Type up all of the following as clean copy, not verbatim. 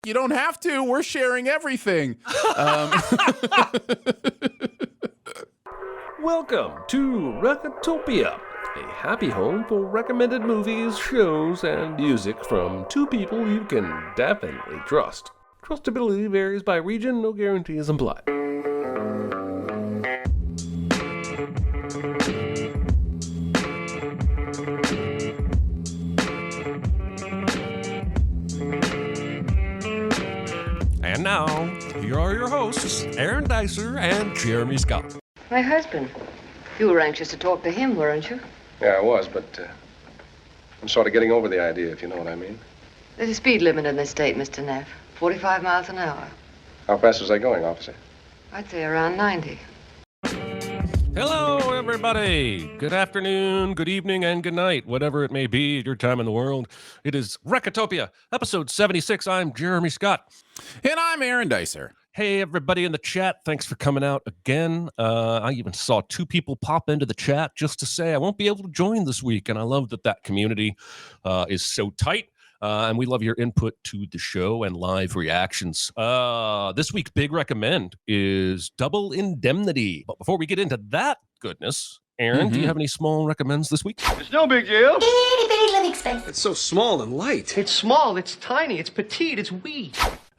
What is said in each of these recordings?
You don't have to. We're sharing everything. Welcome to Recotopia, a happy home for recommended movies, shows, and music from two people you can definitely trust. Trustability varies by region, no guarantees implied. And now, here are your hosts, Aaron Dicer and Jeremy Scott. My husband. You were anxious to talk to him, weren't you? Yeah, I was, but I'm sort of getting over the idea, if you know what I mean. There's a speed limit in this state, Mr. Neff. 45 miles an hour. How fast was I going, officer? I'd say around 90. Hello, everybody. Good afternoon, good evening, and good night, whatever it may be at your time in the world. It is Recotopia, episode 76. I'm Jeremy Scott. And I'm Aaron Dicer. Hey, everybody in the chat. Thanks for coming out again. I even saw two people pop into the chat just to say I won't be able to join this week. And I love that community is so tight. And we love your input to the show and live reactions. This week's big recommend is Double Indemnity. But before we get into that goodness, Aaron, do you have any small recommends this week? It's no big deal. Itty bitty living space. It's so small and light. It's small, it's tiny, it's petite, it's wee.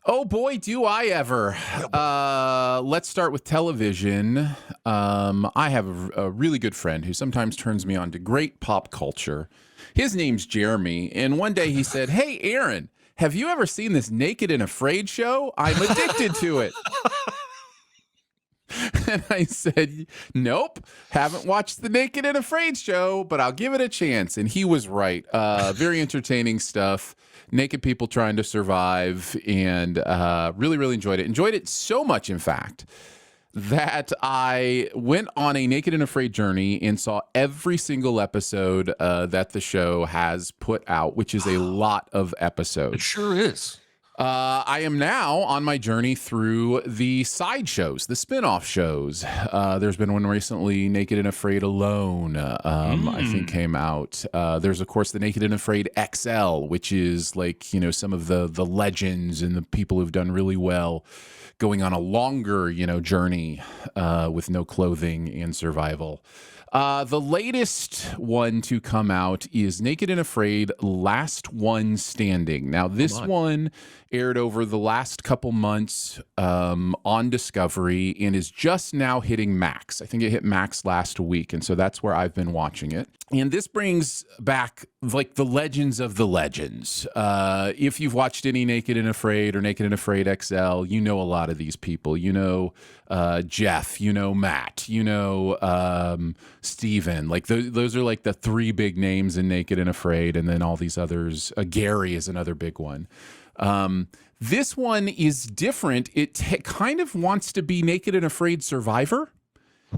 Oh boy, do I ever. Let's start with television. I have a really good friend who sometimes turns me on to great pop culture. His name's Jeremy, and one day he said, "Hey, Aaron, have you ever seen this Naked and Afraid show? I'm addicted to it." And I said, "Nope, haven't watched the Naked and Afraid show, but I'll give it a chance." And he was right. Very entertaining stuff. Naked people trying to survive, and really, really enjoyed it. Enjoyed it so much, in fact, that I went on a Naked and Afraid journey and saw every single episode that the show has put out, which is a lot of episodes. It sure is. I am now on my journey through the side shows, the spin-off shows. There's been one recently, Naked and Afraid Alone, I think came out. There's, of course, the Naked and Afraid XL, which is like, you know, some of the legends and the people who've done really well going on a longer, you know, journey with no clothing and survival. The latest one to come out is Naked and Afraid Last One Standing. Now, this one aired over the last couple months on Discovery and is just now hitting Max. I think it hit Max last week, and so that's where I've been watching it. And this brings back like the legends of the legends. If you've watched any Naked and Afraid or Naked and Afraid XL, you know a lot of these people. You know Jeff, you know Matt, you know Steven. Like those are like the three big names in Naked and Afraid, and then all these others. Gary is another big one. This one is different. It kind of wants to be Naked and Afraid Survivor,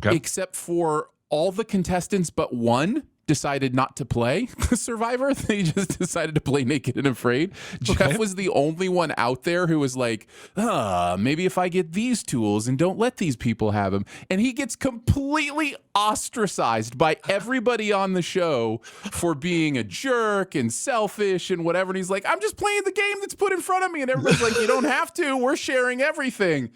except for all the contestants but one decided not to play Survivor. They just decided to play Naked and Afraid. Jeff was the only one out there who was like, maybe if I get these tools and don't let these people have them. And he gets completely ostracized by everybody on the show for being a jerk and selfish and whatever. And he's like, I'm just playing the game that's put in front of me. And everybody's like, you don't have to. We're sharing everything.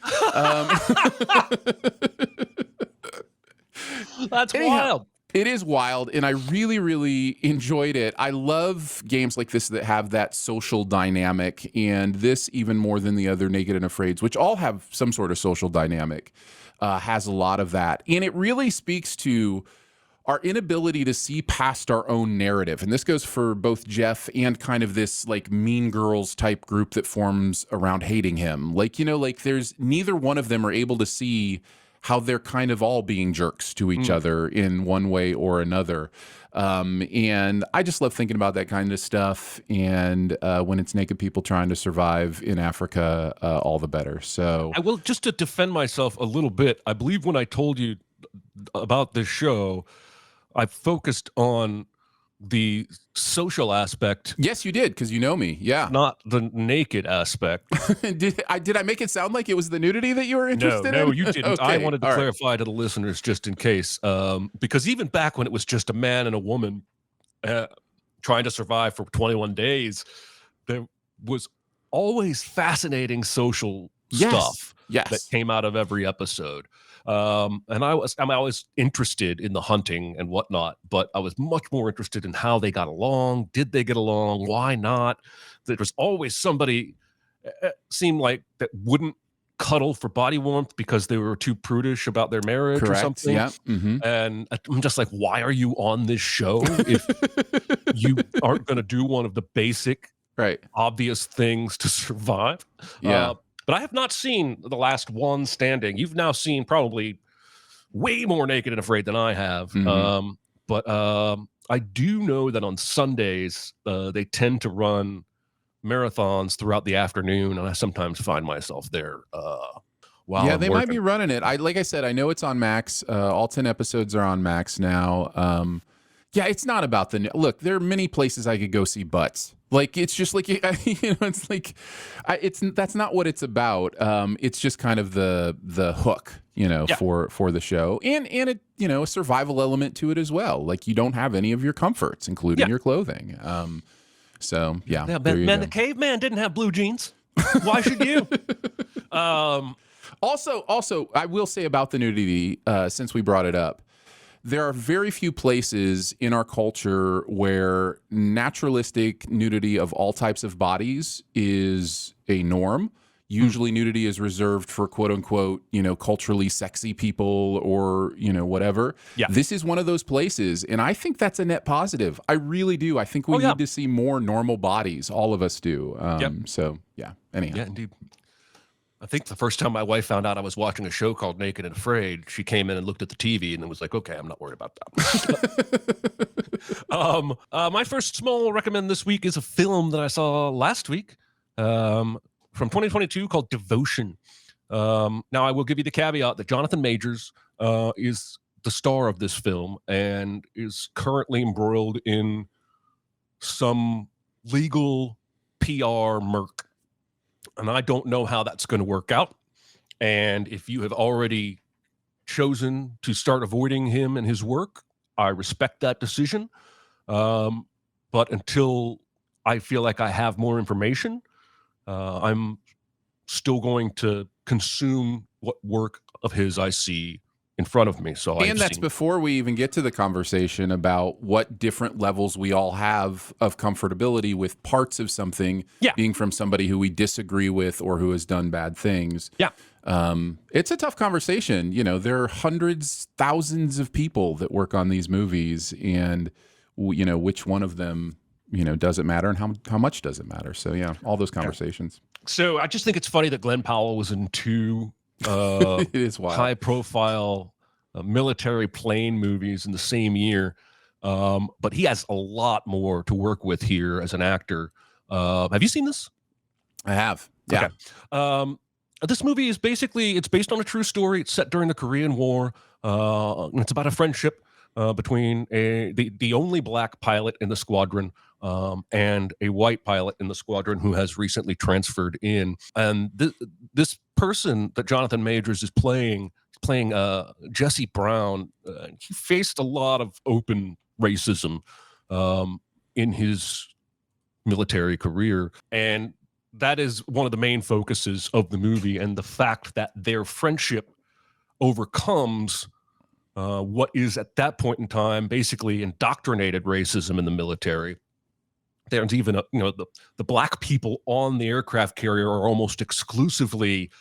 That's wild. It is wild, and I really, really enjoyed it. I love games like this that have that social dynamic, and this even more than the other Naked and Afraids, which all have some sort of social dynamic, has a lot of that. And it really speaks to our inability to see past our own narrative. And this goes for both Jeff and kind of this like Mean Girls type group that forms around hating him. Like, you know, like there's neither one of them are able to see how they're kind of all being jerks to each other in one way or another. And I just love thinking about that kind of stuff. And when it's naked people trying to survive in Africa, all the better. So I will, just to defend myself a little bit, I believe when I told you about this show, I focused on the social aspect. Yes, you did, because you know me. Yeah. Not the naked aspect. Did I make it sound like it was the nudity that you were interested in? No, you didn't. Okay, I wanted to all clarify to the listeners just in case. Because even back when it was just a man and a woman trying to survive for 21 days, there was always fascinating social Yes. stuff that Yes. came out of every episode. And I'm always interested in the hunting and whatnot, but I was much more interested in how they got along. Did they get along? Why not? There was always somebody seemed like that wouldn't cuddle for body warmth because they were too prudish about their marriage or Correct. something. Yeah. Mm-hmm. And I'm just like, why are you on this show if you aren't going to do one of the basic, Right. obvious things to survive? Yeah. But I have not seen the last one standing. You've now seen probably way more Naked and Afraid than I have. Mhm. But I do know that on Sundays, they tend to run marathons throughout the afternoon, and I sometimes find myself there while Yeah, I'm they working. might be running it. Like I said, I know it's on Max. All 10 episodes are on Max now. Yeah, it's not about look. There are many places I could go see butts. Like it's just like it's like that's not what it's about. It's just kind of the hook, Yeah. for the show, and it a survival element to it as well. Like you don't have any of your comforts, including your clothing. So yeah, Yeah, there you man, go. the caveman didn't have blue jeans. Why should you? Also, I will say about the nudity, since we brought it up, there are very few places in our culture where naturalistic nudity of all types of bodies is a norm. Usually nudity is reserved for quote unquote, culturally sexy people or, whatever. Yeah. This is one of those places. And I think that's a net positive. I really do. I think we need to see more normal bodies. All of us do. So yeah, anyhow. Yeah, indeed. I think the first time my wife found out I was watching a show called Naked and Afraid, she came in and looked at the TV and was like, okay, I'm not worried about that. My first small recommend this week is a film that I saw last week from 2022 called Devotion. Now, I will give you the caveat that Jonathan Majors is the star of this film and is currently embroiled in some legal PR murk. And I don't know how that's going to work out. And if you have already chosen to start avoiding him and his work, I respect that decision. But until I feel like I have more information, I'm still going to consume what work of his I see in front of me. And that's before we even get to the conversation about what different levels we all have of comfortability with parts of something being from somebody who we disagree with or who has done bad things. Yeah. It's a tough conversation. There are hundreds, thousands of people that work on these movies, and which one of them, does it matter, and how much does it matter? So yeah, all those conversations. So I just think it's funny that Glenn Powell was in two it is wild. high-profile military plane movies in the same year, but he has a lot more to work with here as an actor. Have you seen this? I have. Yeah. Okay. This movie is it's based on a true story. It's set during the Korean War. It's about a friendship between the only black pilot in the squadron and a white pilot in the squadron who has recently transferred in. And this person that Jonathan Majors is playing Jesse Brown. He faced a lot of open racism in his military career, and that is one of the main focuses of the movie, and the fact that their friendship overcomes what is at that point in time basically indoctrinated racism in the military. There's even the black people on the aircraft carrier are almost exclusively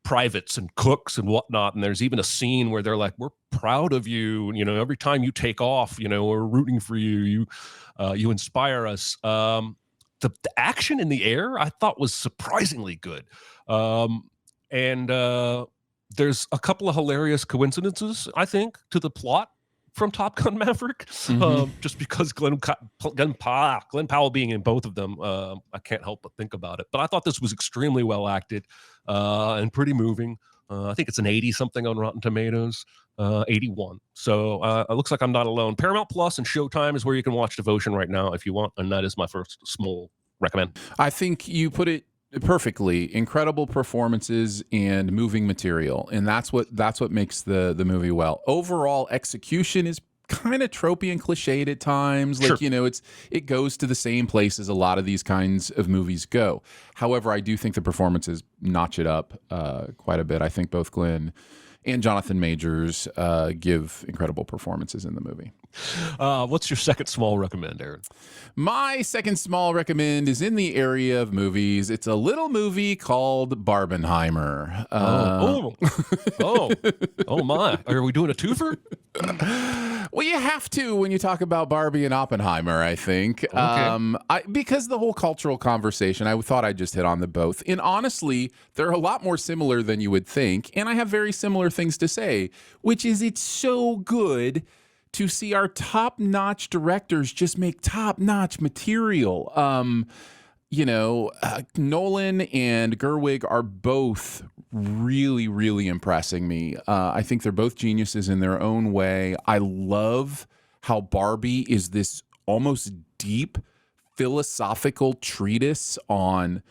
privates and cooks and whatnot, and there's even a scene where they're like, we're proud of you, every time you take off, we're rooting for you, you inspire us. The action in the air I thought was surprisingly good, and there's a couple of hilarious coincidences, I think, to the plot from Top Gun Maverick, just because Glenn Powell being in both of them, I can't help but think about it. But I thought this was extremely well acted and pretty moving. I think it's an 80-something on Rotten Tomatoes, 81. So it looks like I'm not alone. Paramount Plus and Showtime is where you can watch Devotion right now if you want, and that is my first small recommend. I think you put it perfectly. Incredible performances and moving material, and that's what makes the movie well. Overall execution is kind of tropey and cliched at times. Like, Sure. you know, it goes to the same places a lot of these kinds of movies go. However, I do think the performances notch it up quite a bit. I think both Glenn and Jonathan Majors give incredible performances in the movie. What's your second small recommend, Aaron? My second small recommend is in the area of movies. It's a little movie called Barbienheimer. Oh my! Are we doing a twofer? Well, you have to when you talk about Barbie and Oppenheimer, I think. Okay. Because the whole cultural conversation, I thought I'd just hit on the both. And honestly, they're a lot more similar than you would think. And I have very similar things to say, which is it's so good to see our top-notch directors just make top-notch material. Nolan and Gerwig are both really, really impressing me. I think they're both geniuses in their own way. I love how Barbie is this almost deep philosophical treatise on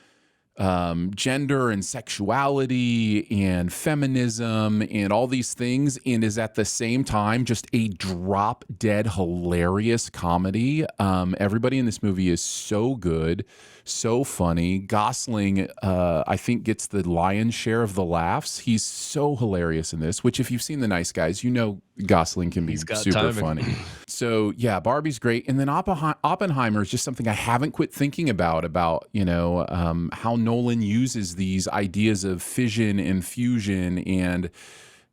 gender and sexuality and feminism and all these things, and is at the same time just a drop dead hilarious comedy. Everybody in this movie is so good, so funny. Gosling, I think, gets the lion's share of the laughs. He's so hilarious in this, which if you've seen The Nice Guys, you know Gosling can be super funny. So yeah, Barbie's great. And then Oppenheimer is just something I haven't quit thinking about how Nolan uses these ideas of fission and fusion and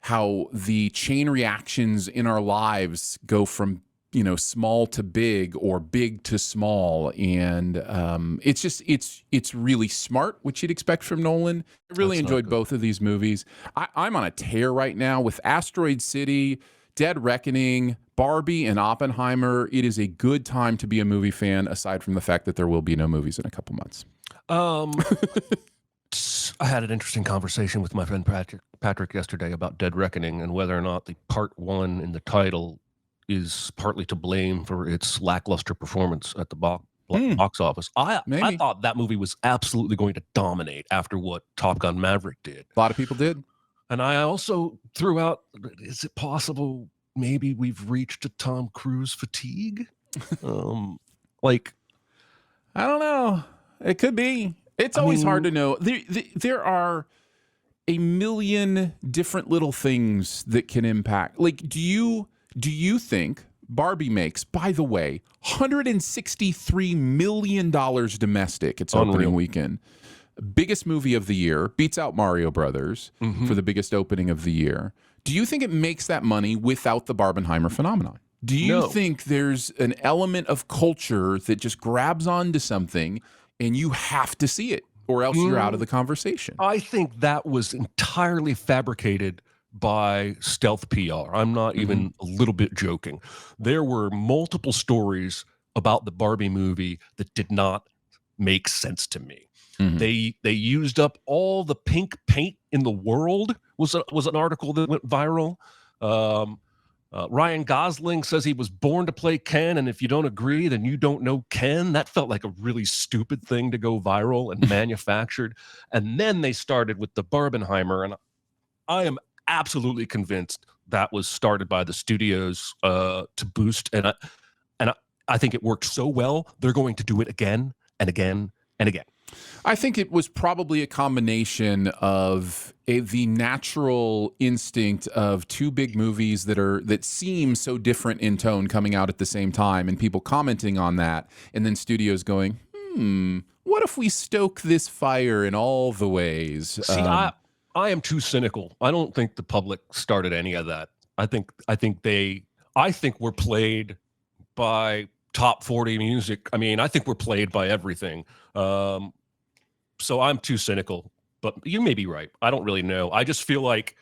how the chain reactions in our lives go from small to big or big to small. And it's really smart, which you'd expect from Nolan. I really enjoyed both of these movies. I'm on a tear right now with Asteroid City, Dead Reckoning, Barbie, and Oppenheimer. It is a good time to be a movie fan, aside from the fact that there will be no movies in a couple months. I had an interesting conversation with my friend Patrick yesterday about Dead Reckoning and whether or not the part one in the title is partly to blame for its lackluster performance at the box office. I thought that movie was absolutely going to dominate after what Top Gun Maverick did. A lot of people did. And I also threw out, is it possible maybe we've reached a Tom Cruise fatigue? I don't know. It could be. It's always hard to know. There are a million different little things that can impact. Like, do you think Barbie makes, by the way, $163 million domestic its opening weekend? Biggest movie of the year, beats out Mario Brothers for the biggest opening of the year. Do you think it makes that money without the Barbenheimer phenomenon? Do you think there's an element of culture that just grabs onto something and you have to see it, or else you're out of the conversation? I think that was entirely fabricated by stealth PR. I'm not even a little bit joking. There were multiple stories about the Barbie movie that did not make sense to me. They used up all the pink paint in the world was an article that went viral. Ryan Gosling says he was born to play Ken, and if you don't agree, then you don't know Ken. That felt like a really stupid thing to go viral and manufactured. And then they started with the Barbenheimer, and I am absolutely convinced that was started by the studios to boost. And I think it worked so well, they're going to do it again and again and again. I think it was probably a combination of the natural instinct of two big movies that seem so different in tone coming out at the same time, and people commenting on that, and then studios going, what if we stoke this fire in all the ways? See, I am too cynical. I don't think the public started any of that. I think we're played by top 40 music. I mean, I think we're played by everything. So I'm too cynical, but you may be right. I don't really know. I just feel like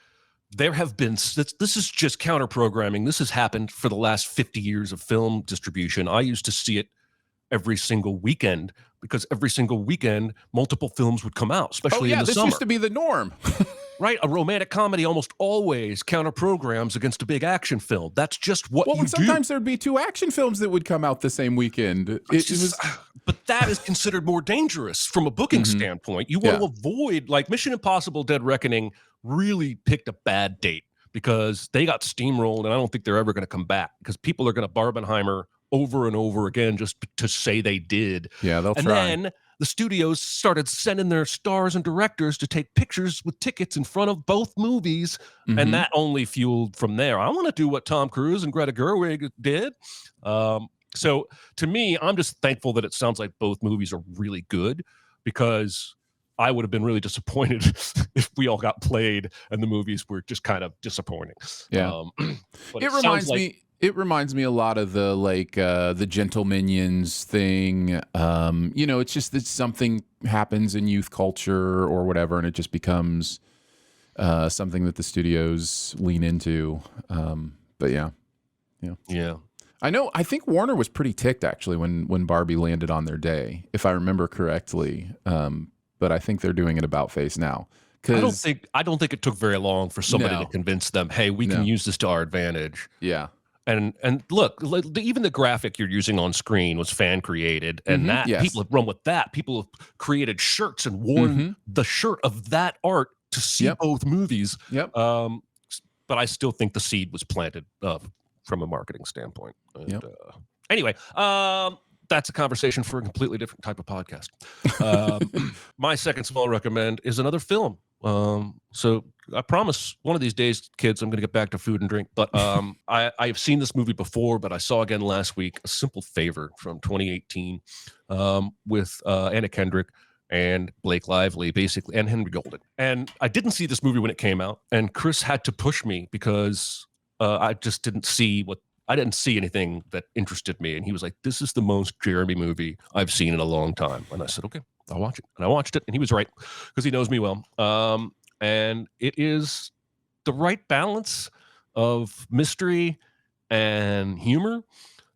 there have been, this is just counter programming. This has happened for the last 50 years of film distribution. I used to see it every single weekend because every single weekend, multiple films would come out, especially in the summer. This used to be the norm. Right? A romantic comedy almost always counter programs against a big action film. That's just what you do. Sometimes there'd be two action films that would come out the same weekend. But that is considered more dangerous from a booking standpoint. You want to avoid, like Mission Impossible Dead Reckoning really picked a bad date because they got steamrolled, and I don't think they're ever going to come back because people are going to Barbienheimer over and over again just to say they did. Yeah, they'll and try. Then the studios started sending their stars and directors to take pictures with tickets in front of both movies, and that only fueled from there. I want to do what Tom Cruise and Greta Gerwig did. So to me, I'm just thankful that it sounds like both movies are really good, because I would have been really disappointed if we all got played and the movies were just kind of disappointing. Yeah. But It reminds me a lot of the the Gentle Minions thing. It's just that something happens in youth culture or whatever, and it just becomes something that the studios lean into. But yeah. I think Warner was pretty ticked actually when Barbie landed on their day, if I remember correctly. But I think they're doing it about face now. I don't think it took very long for somebody to convince them, hey, we can use this to our advantage. Yeah. And look, even the graphic you're using on screen was fan created, and people have run with that. People have created shirts and worn the shirt of that art to see both movies. Yep. But I still think the seed was planted from a marketing standpoint. And, anyway, that's a conversation for a completely different type of podcast. My second small recommend is another film. So I promise one of these days, kids, I'm going to get back to food and drink. But I've seen this movie before, but I saw again last week, A Simple Favor from 2018 with Anna Kendrick and Blake Lively, basically, and Henry Golden. And I didn't see this movie when it came out, and Chris had to push me because I just didn't see anything that interested me. And he was like, this is the most Jeremy movie I've seen in a long time. And I said, okay, I'll watch it. And I watched it, and he was right because he knows me well. And it is the right balance of mystery and humor.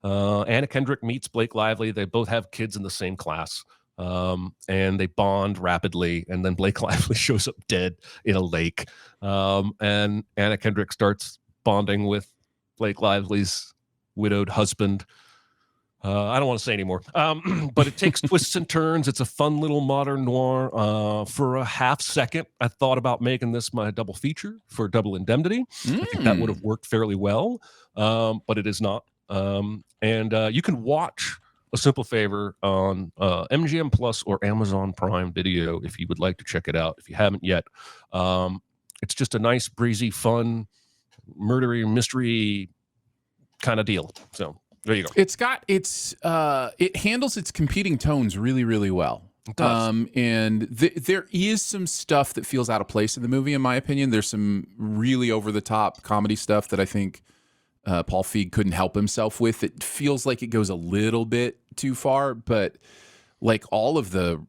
Anna Kendrick meets Blake Lively. They both have kids in the same class. And they bond rapidly. And then Blake Lively shows up dead in a lake. And Anna Kendrick starts bonding with Blake Lively's widowed husband. I don't want to say anymore, but it takes twists and turns. It's a fun little modern noir. For a half second, I thought about making this my double feature for Double Indemnity. I think that would have worked fairly well, but it is not. And you can watch A Simple Favor on MGM Plus or Amazon Prime Video if you would like to check it out. If you haven't yet, it's just a nice, breezy, fun, murdery mystery kind of deal. So there you go. It handles its competing tones really, really well. It does. And there is some stuff that feels out of place in the movie, in my opinion. There's some really over the top comedy stuff that I think Paul Feig couldn't help himself with. It feels like it goes a little bit too far, but like all of the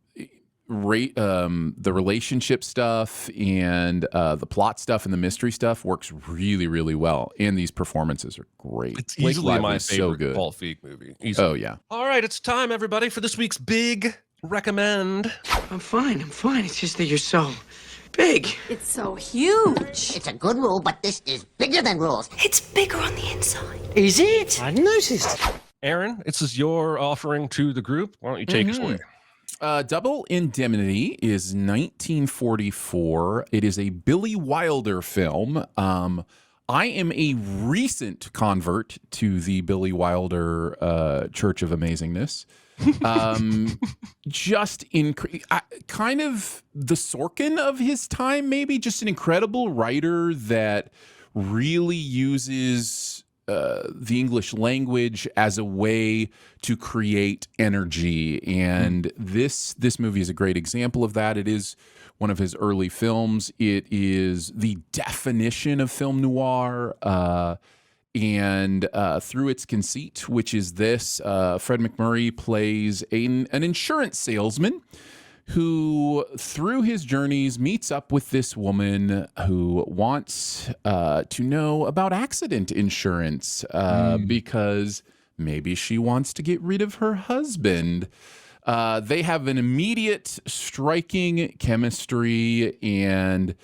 relationship stuff and the plot stuff and the mystery stuff works really, really well. And these performances are great. It's easily my favorite so good. Paul Feig movie. Easily. Oh, yeah. All right, it's time, everybody, for this week's big recommend. I'm fine. It's just that you're so big. It's so huge. It's a good rule, but this is bigger than rules. It's bigger on the inside. Is it? I noticed. Aaron, this is your offering to the group. Why don't you take us away? Double Indemnity is 1944. It is a Billy Wilder film. I am a recent convert to the Billy Wilder Church of Amazingness. Kind of the Sorkin of his time, maybe. Just an incredible writer that really uses the English language as a way to create energy. And this movie is a great example of that. It is one of his early films. It is the definition of film noir. And through its conceit, which is this, Fred McMurray plays an insurance salesman who, through his journeys, meets up with this woman who wants to know about accident insurance because maybe she wants to get rid of her husband. They have an immediate, striking chemistry, and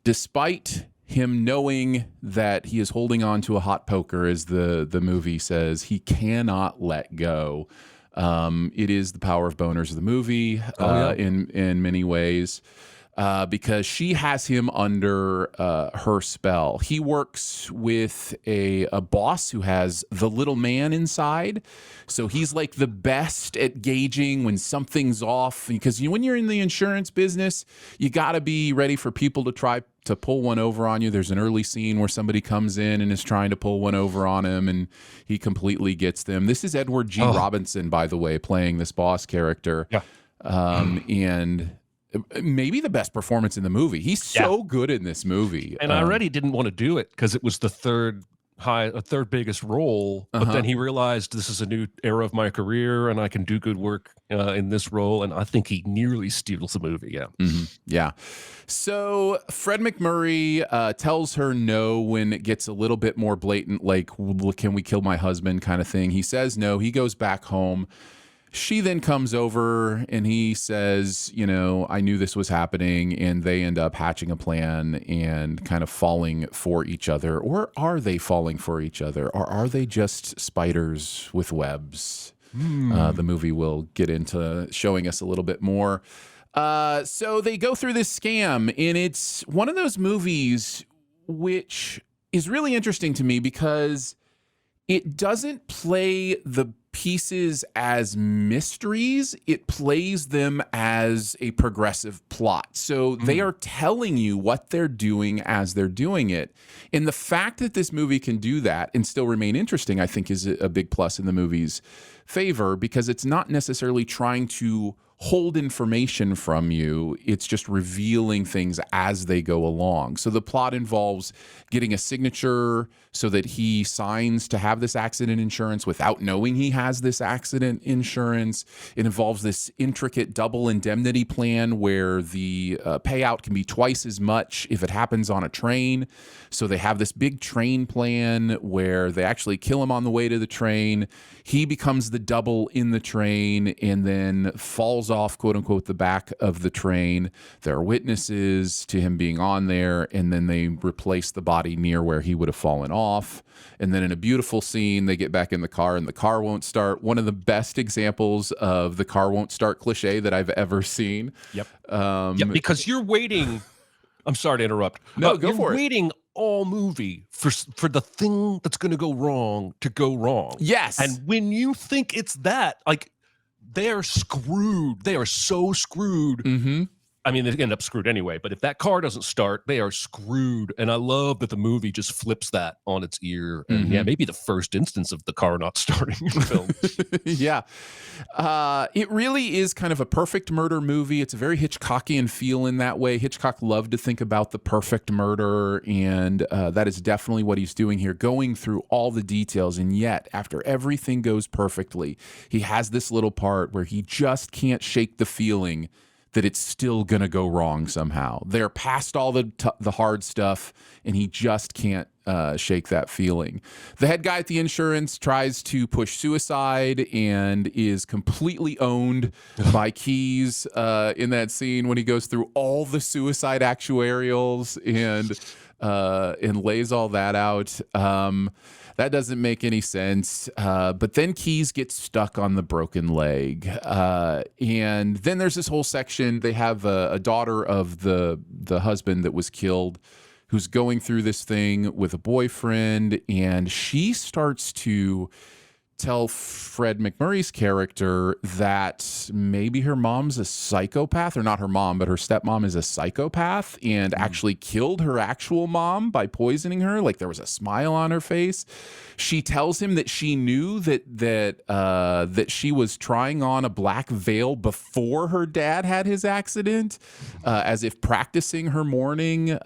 despite him knowing that he is holding on to a hot poker, as the movie says, he cannot let go. It is the power of boners of the movie in many ways. because she has him under her spell. He works with a boss who has the little man inside. So he's like the best at gauging when something's off. Because when you're in the insurance business, you got to be ready for people to try to pull one over on you. There's an early scene where somebody comes in and is trying to pull one over on him, and he completely gets them. This is Edward G. Robinson, by the way, playing this boss character. Yeah. And maybe the best performance in the movie. He's so good in this movie. And I already didn't want to do it because it was the third biggest role, but then he realized this is a new era of my career and I can do good work in this role, and I think he nearly steals the movie. Yeah. So Fred McMurray tells her no when it gets a little bit more blatant, like, can we kill my husband kind of thing. He says no. He goes back home. She then comes over and he says, I knew this was happening, and they end up hatching a plan and kind of falling for each other. Or are they falling for each other? Or are they just spiders with webs? The movie will get into showing us a little bit more. So they go through this scam, and it's one of those movies which is really interesting to me because it doesn't play the pieces as mysteries. It plays them as a progressive plot. So they are telling you what they're doing as they're doing it. And the fact that this movie can do that and still remain interesting, I think, is a big plus in the movie's favor, because it's not necessarily trying to hold information from you. It's just revealing things as they go along. So the plot involves getting a signature so that he signs to have this accident insurance without knowing he has this accident insurance. It involves this intricate double indemnity plan where the payout can be twice as much if it happens on a train. So they have this big train plan where they actually kill him on the way to the train. He becomes the double in the train and then falls off, quote unquote, the back of the train. There are witnesses to him being on there, and then they replace the body near where he would have fallen off. And then in a beautiful scene, they get back in the car and the car won't start. One of the best examples of the car won't start cliche that I've ever seen. Because you're waiting. I'm sorry to interrupt. No, go for it. You're waiting all movie for the thing that's going to go wrong to go wrong. Yes. And when you think it's that, like, they're screwed. They are so screwed. I mean, they end up screwed anyway, but if that car doesn't start, they are screwed. And I love that the movie just flips that on its ear. And maybe the first instance of the car not starting in film. It really is kind of a perfect murder movie. It's a very Hitchcockian feel in that way. Hitchcock loved to think about the perfect murder, and that is definitely what he's doing here, going through all the details. And yet, after everything goes perfectly, he has this little part where he just can't shake the feeling that it's still going to go wrong somehow. They're past all the hard stuff, and he just can't shake that feeling. The head guy at the insurance tries to push suicide and is completely owned by Keyes in that scene when he goes through all the suicide actuarials and lays all that out. That doesn't make any sense. But then Keyes gets stuck on the broken leg. And then there's this whole section. They have a daughter of the husband that was killed who's going through this thing with a boyfriend. And she starts to tell Fred McMurray's character that maybe her mom's a psychopath, or not her mom, but her stepmom is a psychopath and actually killed her actual mom by poisoning her. Like, there was a smile on her face. She tells him that she knew that she was trying on a black veil before her dad had his accident, as if practicing her mourning.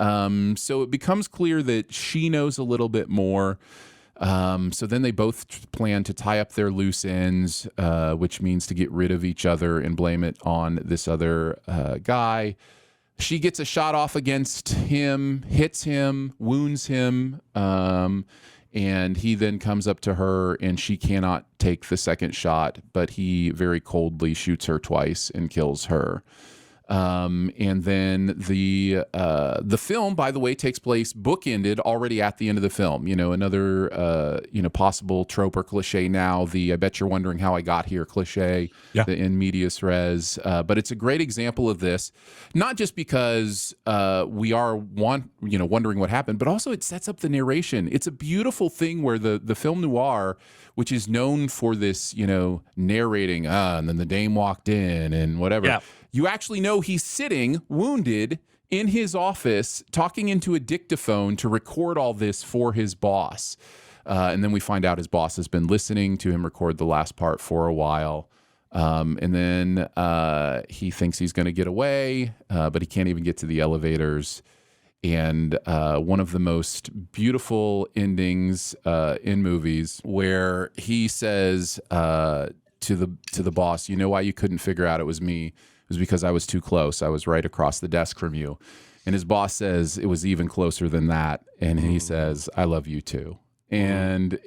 So it becomes clear that she knows a little bit more. So then they both plan to tie up their loose ends, which means to get rid of each other and blame it on this other guy. She gets a shot off against him, hits him, wounds him, and he then comes up to her, and she cannot take the second shot, but he very coldly shoots her twice and kills her. And then the film, by the way, takes place bookended already at the end of the film. Another possible trope or cliche now, the "I bet you're wondering how I got here" cliche, the in medias res. But it's a great example of this, not just because we are wondering what happened, but also it sets up the narration. It's a beautiful thing where the film noir, which is known for this, narrating, and then the dame walked in and whatever. Yeah. You actually know he's sitting wounded in his office talking into a dictaphone to record all this for his boss. And then we find out his boss has been listening to him record the last part for a while. And then he thinks he's going to get away, but he can't even get to the elevators. And one of the most beautiful endings in movies where he says to the boss, "You know why you couldn't figure out it was me? It was because I was too close. I was right across the desk from you." And his boss says, "It was even closer than that." And he says, "I love you too." And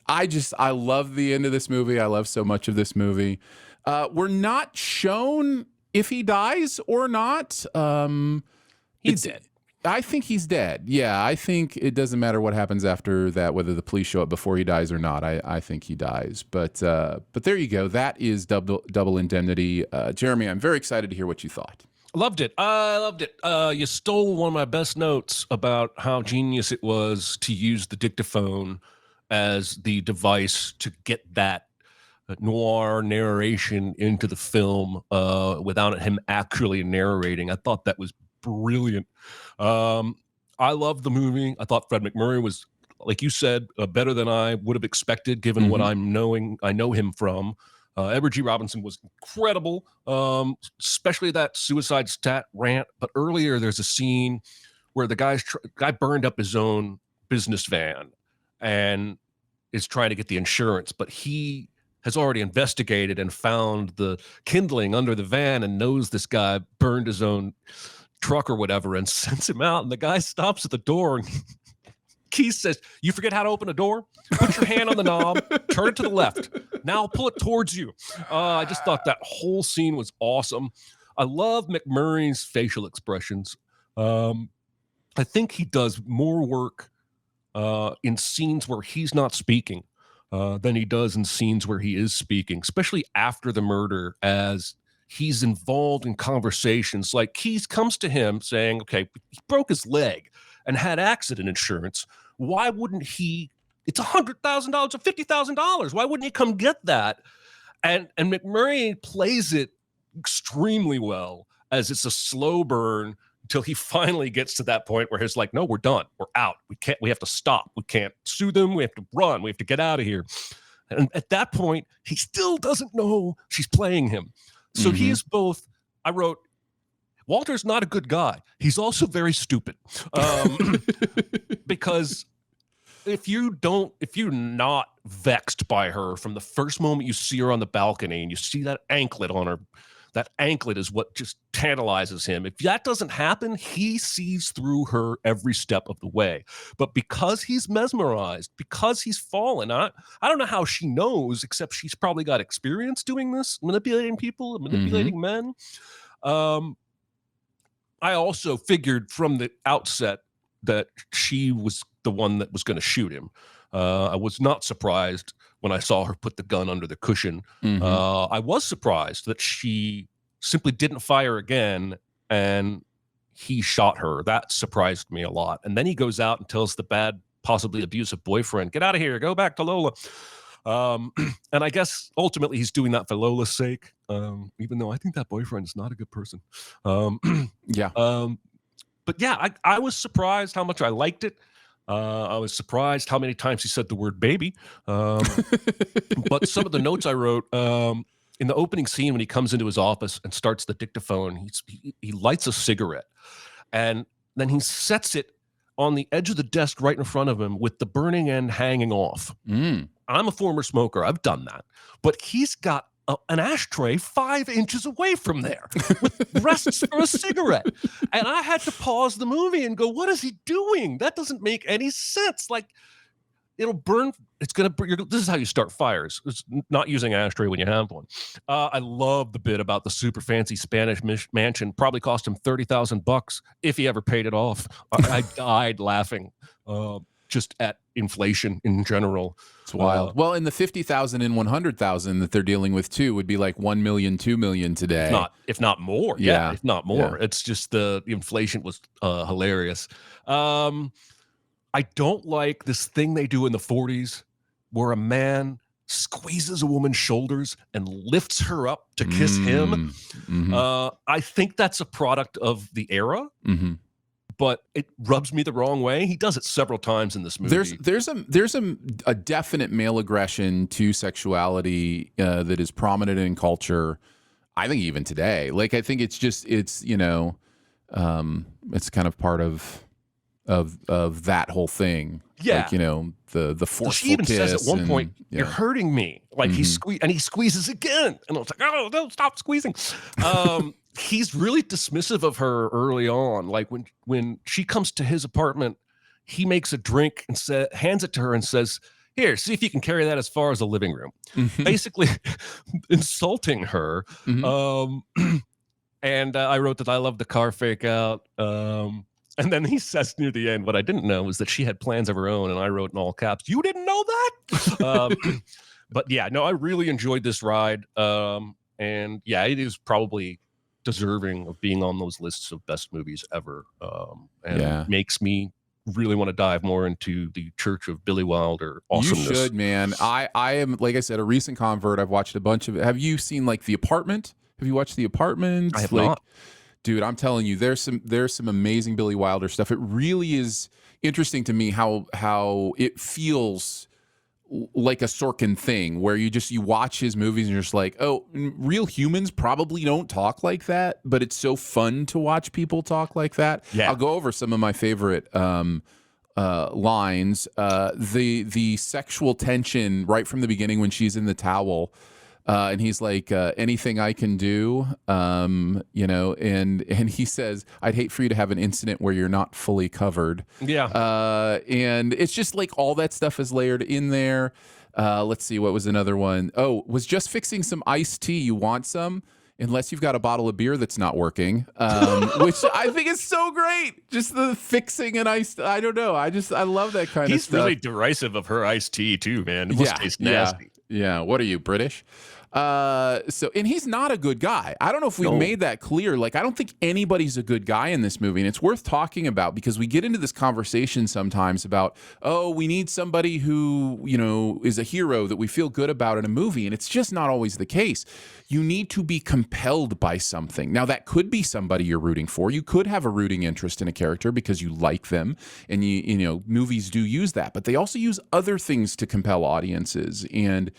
I love the end of this movie. I love so much of this movie. We're not shown if he dies or not. He's dead. I think he's dead. Yeah, I think it doesn't matter what happens after that, whether the police show up before he dies or not. I think he dies. But there you go. That is Double Indemnity. Jeremy, I'm very excited to hear what you thought. Loved it. I loved it. You stole one of my best notes about how genius it was to use the dictaphone as the device to get that noir narration into the film without him actually narrating. I thought that was brilliant. I loved the movie. I thought Fred MacMurray was, like you said, better than I would have expected, given what I know him from. Edward G. Robinson was incredible, especially that suicide stat rant. But earlier, there's a scene where the guy burned up his own business van and is trying to get the insurance, but he has already investigated and found the kindling under the van and knows this guy burned his own truck or whatever and sends him out. And the guy stops at the door and Keith says, "You forget how to open a door? Put your hand on the knob, turn it to the left. Now pull it towards you." I just thought that whole scene was awesome. I love McMurray's facial expressions. I think he does more work in scenes where he's not speaking than he does in scenes where he is speaking, especially after the murder, as he's involved in conversations. Like Keith comes to him saying, okay, he broke his leg and had accident insurance. Why wouldn't he? It's $100,000 or $50,000. Why wouldn't he come get that? And McMurray plays it extremely well, as it's a slow burn until he finally gets to that point where he's like, "No, we're done. We're out. We have to stop. We can't sue them. We have to run. We have to get out of here." And at that point, he still doesn't know she's playing him. So he is both. I wrote, Walter's not a good guy. He's also very stupid. Because if you're not vexed by her from the first moment you see her on the balcony and you see that anklet on her, that anklet is what just tantalizes him. If that doesn't happen, he sees through her every step of the way. But because he's mesmerized, because he's fallen, I don't know how she knows, except she's probably got experience doing this, manipulating people, manipulating men. I also figured from the outset that she was the one that was going to shoot him. I was not surprised when I saw her put the gun under the cushion. I was surprised that she simply didn't fire again and he shot her. That surprised me a lot. And then he goes out and tells the bad, possibly abusive boyfriend, "Get out of here, go back to Lola." And I guess ultimately he's doing that for Lola's sake, even though I think that boyfriend is not a good person. But yeah, I was surprised how much I liked it. I was surprised how many times he said the word baby. But some of the notes I wrote, in the opening scene when he comes into his office and starts the dictaphone, he lights a cigarette and then he sets it on the edge of the desk right in front of him with the burning end hanging off. I'm a former smoker. I've done that. But he's got an ashtray 5 inches away from there with rests for a cigarette. And I had to pause the movie and go, what is he doing? That doesn't make any sense. Like, it'll burn It's gonna. This is how you start fires. It's not using ashtray when you have one. I love the bit about the super fancy Spanish mansion. Probably cost him $30,000 if he ever paid it off. I died laughing, just at inflation in general. It's wild. Well, in the 50,000 and 100,000 that they're dealing with too would be like 1 million, 2 million today. If not more. Yeah, if not more. Yeah. It's just the inflation was hilarious. I don't like this thing they do in the 40s where a man squeezes a woman's shoulders and lifts her up to kiss him. I think that's a product of the era, but it rubs me the wrong way. He does it several times in this movie. There's a definite male aggression to sexuality that is prominent in culture. I think even today, like I think it's it's kind of part of that whole thing. Yeah, like, the forceful she even kiss says at one point, "You're hurting me." Like he squeezes again, and I was like, "Oh, no, stop squeezing." He's really dismissive of her early on. Like when she comes to his apartment, he makes a drink and hands it to her and says, "Here, see if you can carry that as far as the living room." Basically, insulting her. And I wrote that I love the car fake out. And then he says near the end, what I didn't know was that she had plans of her own, and I wrote in all caps, "You didn't know that?" But yeah, no, I really enjoyed this ride. And yeah, it is probably deserving of being on those lists of best movies ever. And makes me really want to dive more into the Church of Billy Wilder awesomeness. You should, man. I am, like I said, a recent convert. I've watched a bunch of it. Have you seen like The Apartment? Have you watched The Apartment? I have not. Dude, I'm telling you, there's some amazing Billy Wilder stuff. It really is interesting to me how it feels like a Sorkin thing, where you watch his movies and you're just like, oh, real humans probably don't talk like that, but it's so fun to watch people talk like that. Yeah. I'll go over some of my favorite lines. The sexual tension right from the beginning when she's in the towel. And he's like, anything I can do, and he says, "I'd hate for you to have an incident where you're not fully covered." Yeah. And it's just like all that stuff is layered in there. Let's see, what was another one? Oh, was just fixing some iced tea. You want some? Unless you've got a bottle of beer that's not working, which I think is so great. Just the fixing an iced, I don't know. I love that kind of stuff. He's really derisive of her iced tea too, man. It must taste nasty. Yeah. What are you, British? And he's not a good guy. I don't know if we've made that clear. Like, I don't think anybody's a good guy in this movie, and it's worth talking about because we get into this conversation sometimes about, oh, we need somebody who, is a hero that we feel good about in a movie, and it's just not always the case. You need to be compelled by something. Now, that could be somebody you're rooting for. You could have a rooting interest in a character because you like them, and movies do use that, but they also use other things to compel audiences. And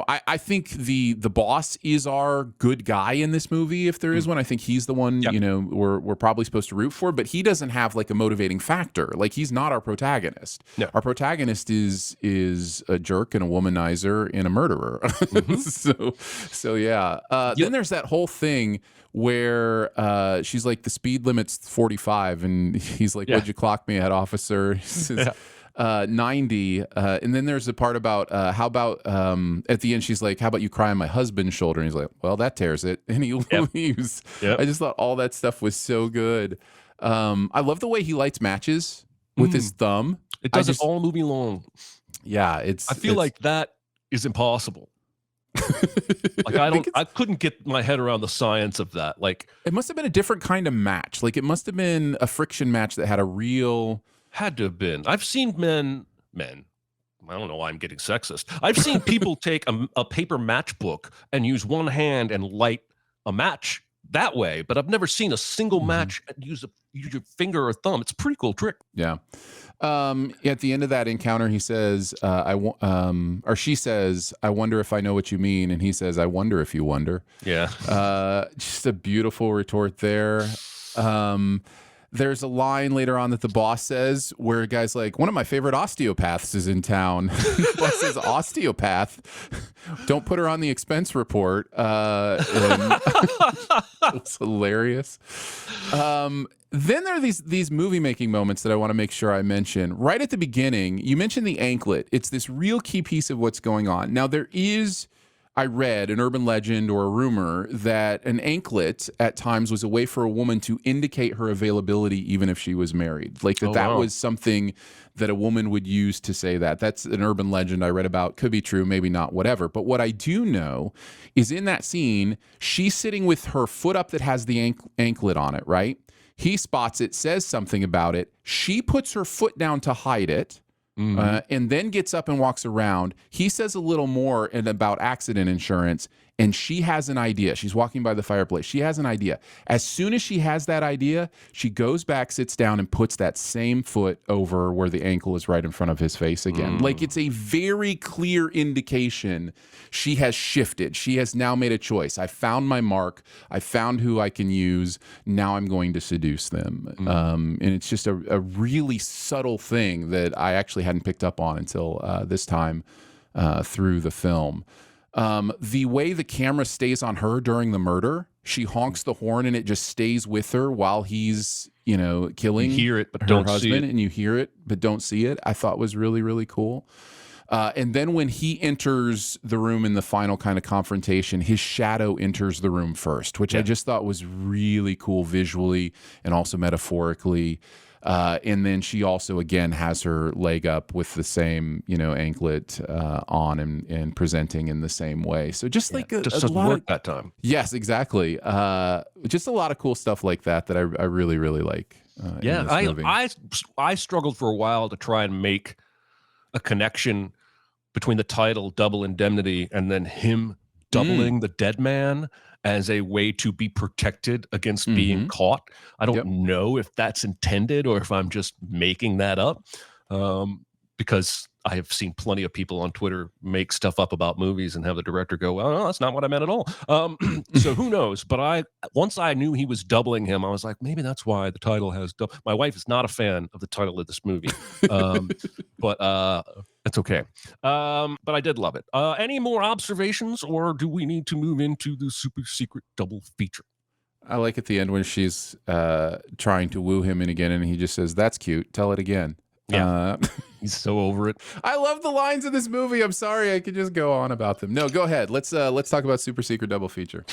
I think the boss is our good guy in this movie. If there is one, I think he's the one, we're probably supposed to root for, but he doesn't have like a motivating factor. Like, he's not our protagonist. No. Our protagonist is a jerk and a womanizer and a murderer. So yeah. Then there's that whole thing where she's like, the speed limit's 45, and he's like, "What'd you clock me at, officer?" He says, 90, and then there's a part about how about at the end she's like, "How about you cry on my husband's shoulder?" And he's like, "Well, that tears it," and he leaves. I just thought all that stuff was so good. I love the way he lights matches with his thumb. It does it all movie long. Yeah, I feel like that is impossible. Like, I couldn't get my head around the science of that. Like, it must have been a different kind of match. Like, it must have been a friction match that had a real. Had to have been. I've seen men. I don't know why I'm getting sexist. I've seen people take a paper matchbook and use one hand and light a match that way, but I've never seen a single match use your finger or thumb. It's a pretty cool trick. Yeah. At the end of that encounter, he says, or she says, "I wonder if I know what you mean," and he says, "I wonder if you wonder." Yeah. Just a beautiful retort there. there's a line later on that the boss says where a guy's like, one of my favorite osteopaths is in town. The boss says, osteopath? Don't put her on the expense report. And it's hilarious. Then there are these movie making moments that I want to make sure I mention. Right at the beginning, you mentioned the anklet. It's this real key piece of what's going on. Now, there is, I read, an urban legend or a rumor that an anklet at times was a way for a woman to indicate her availability even if she was married. Like that was something that a woman would use to say that. That's an urban legend I read about. Could be true, maybe not, whatever. But what I do know is in that scene, she's sitting with her foot up that has the anklet on it, right? He spots it, says something about it. She puts her foot down to hide it. And then gets up and walks around. He says a little more about accident insurance, and she has an idea. She's walking by the fireplace. She has an idea. As soon as she has that idea, she goes back, sits down, and puts that same foot over where the ankle is right in front of his face again. Like, it's a very clear indication she has shifted. She has now made a choice. I found my mark. I found who I can use. Now I'm going to seduce them. And it's just a really subtle thing that I actually hadn't picked up on until this time through the film. The way the camera stays on her during the murder, she honks the horn and it just stays with her while he's, killing You hear it, but her don't husband, see it. and you hear it, but don't see it. I thought was really, really cool. And then when he enters the room in the final kind of confrontation, his shadow enters the room first, which I just thought was really cool visually and also metaphorically. And then she also, again, has her leg up with the same, anklet on and presenting in the same way. So just like just a doesn't lot work that time. Yes, exactly. Just a lot of cool stuff like that I really, really like. In this movie. I struggled for a while to try and make a connection between the title Double Indemnity and then him doubling the dead man as a way to be protected against being caught. I don't know if that's intended or if I'm just making that up, because I have seen plenty of people on Twitter make stuff up about movies and have the director go, well, no, that's not what I meant at all. So who knows? But once I knew he was doubling him, I was like, maybe that's why the title has My wife is not a fan of the title of this movie, but that's okay. But I did love it. Any more observations, or do we need to move into the super secret double feature? I like at the end when she's trying to woo him in again, and he just says, "That's cute. Tell it again." Yeah. He's so over it. I love the lines of this movie. I'm sorry, I could just go on about them. No, go ahead. Let's talk about super secret double feature.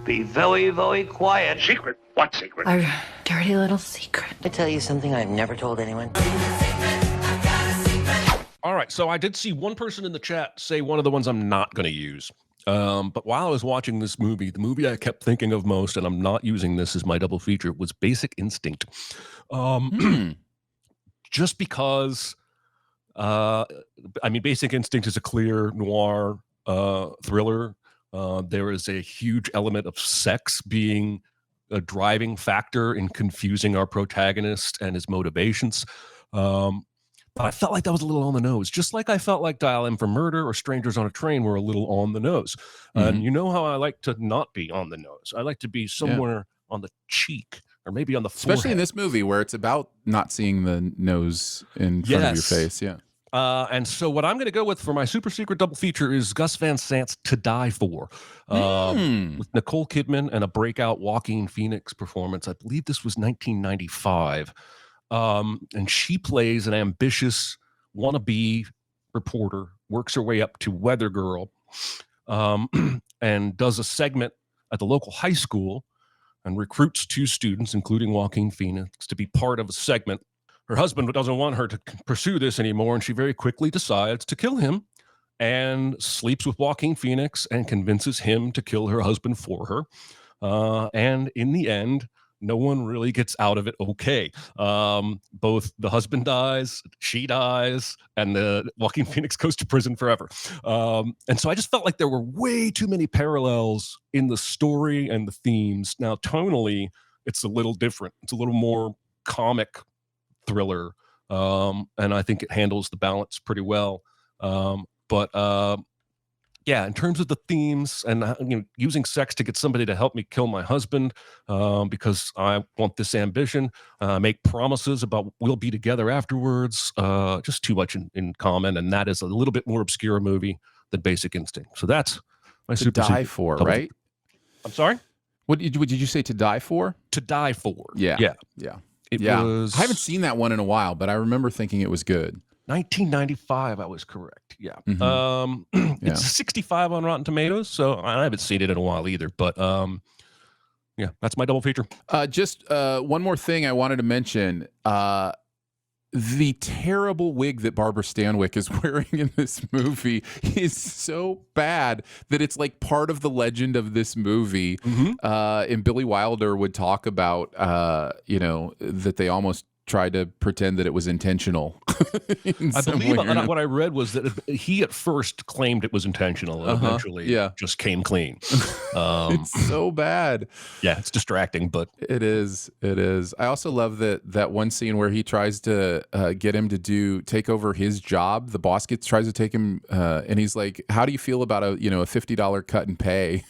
Be very, very quiet. Secret? What secret? Our dirty little secret. I tell you something I've never told anyone. All right, so I did see one person in the chat say one of the ones I'm not going to use. But while I was watching this movie, the movie I kept thinking of most, and I'm not using this as my double feature, was Basic Instinct. Just because, Basic Instinct is a clear noir thriller. There is a huge element of sex being a driving factor in confusing our protagonist and his motivations. But I felt like that was a little on the nose, just like I felt like Dial M for Murder or Strangers on a Train were a little on the nose. And you know how I like to not be on the nose. I like to be somewhere on the cheek or maybe on the forehead. Especially in this movie where it's about not seeing the nose in front of your face. Yeah. And so what I'm going to go with for my super secret double feature is Gus Van Sant's To Die For, with Nicole Kidman and a breakout Joaquin Phoenix performance. I believe this was 1995. And she plays an ambitious wannabe reporter, works her way up to Weather Girl, and does a segment at the local high school and recruits 2 students, including Joaquin Phoenix, to be part of a segment. Her husband doesn't want her to pursue this anymore, and she very quickly decides to kill him and sleeps with Joaquin Phoenix and convinces him to kill her husband for her. And in the end, no one really gets out of it okay. Both the husband dies, she dies, and the Joaquin Phoenix goes to prison forever. And so I just felt like there were way too many parallels in the story and the themes. Now, tonally, it's a little different. It's a little more comic thriller, and I think it handles the balance pretty well. But yeah, in terms of the themes and using sex to get somebody to help me kill my husband because I want this ambition, make promises about we'll be together afterwards, just too much in common. And that is a little bit more obscure movie than Basic Instinct. So that's my To super Die secret For, double right? feature. I'm sorry? What did you say? To Die For? To Die For. Yeah. Yeah. Yeah. It Yeah. was I haven't seen that one in a while, but I remember thinking it was good. 1995, I was correct. Yeah. Mhm. It's 65 on Rotten Tomatoes, so I haven't seen it in a while either. But yeah, that's my double feature. Just one more thing I wanted to mention. The terrible wig that Barbara Stanwyck is wearing in this movie is so bad that it's like part of the legend of this movie. And Billy Wilder would talk about, that they almost tried to pretend that it was intentional. I believe what I read was that he at first claimed it was intentional and eventually just came clean. It's so bad. Yeah, it's distracting, but it is. I also love that one scene where he tries to get him to take over his job. The boss tries to take him, and he's like, "How do you feel about a $50 cut in pay?"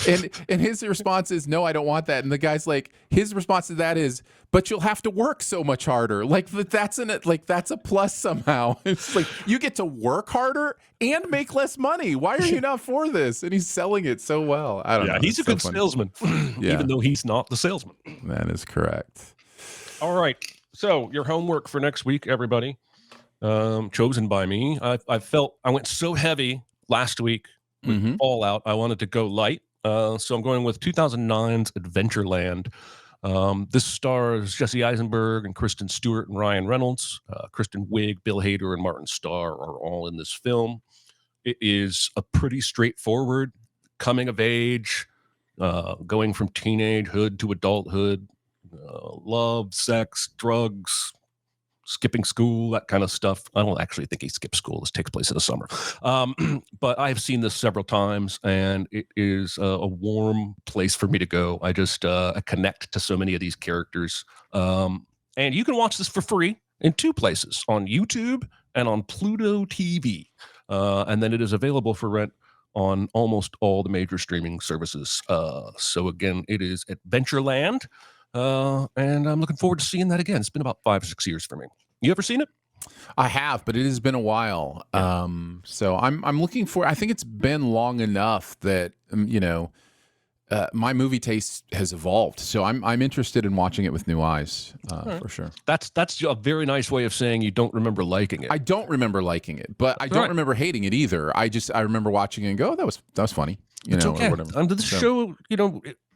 and his response is, "No, I don't want that." And the guy's like, his response to that is, "But you'll have to work so much harder." Like that's a plus somehow. It's like you get to work harder and make less money. Why are you not for this? And he's selling it so well. I don't know. He's a good salesman, even though he's not the salesman. That is correct. All right. So your homework for next week, everybody, chosen by me. I felt I went so heavy last week with Fallout. I wanted to go light. So I'm going with 2009's Adventureland. This stars Jesse Eisenberg and Kristen Stewart and Ryan Reynolds. Kristen Wiig, Bill Hader, and Martin Starr are all in this film. It is a pretty straightforward coming of age, going from teenagehood to adulthood, love, sex, drugs, skipping school, that kind of stuff. I don't actually think he skips school. This takes place in the summer. But I've seen this several times, and it is a warm place for me to go. I just I connect to so many of these characters. And you can watch this for free in two places, on YouTube and on Pluto TV. And then it is available for rent on almost all the major streaming services. So again, it is Adventureland. And I'm looking forward to seeing that again. It's been about 5 or 6 years for me. You ever seen it? I have, but it has been a while. So I'm looking for. I think it's been long enough that my movie taste has evolved. So I'm interested in watching it with new eyes for sure. That's a very nice way of saying you don't remember liking it. I don't remember liking it, but I don't remember hating it either. I remember watching it and go, oh, that was funny. It's okay. Or whatever. Under the show,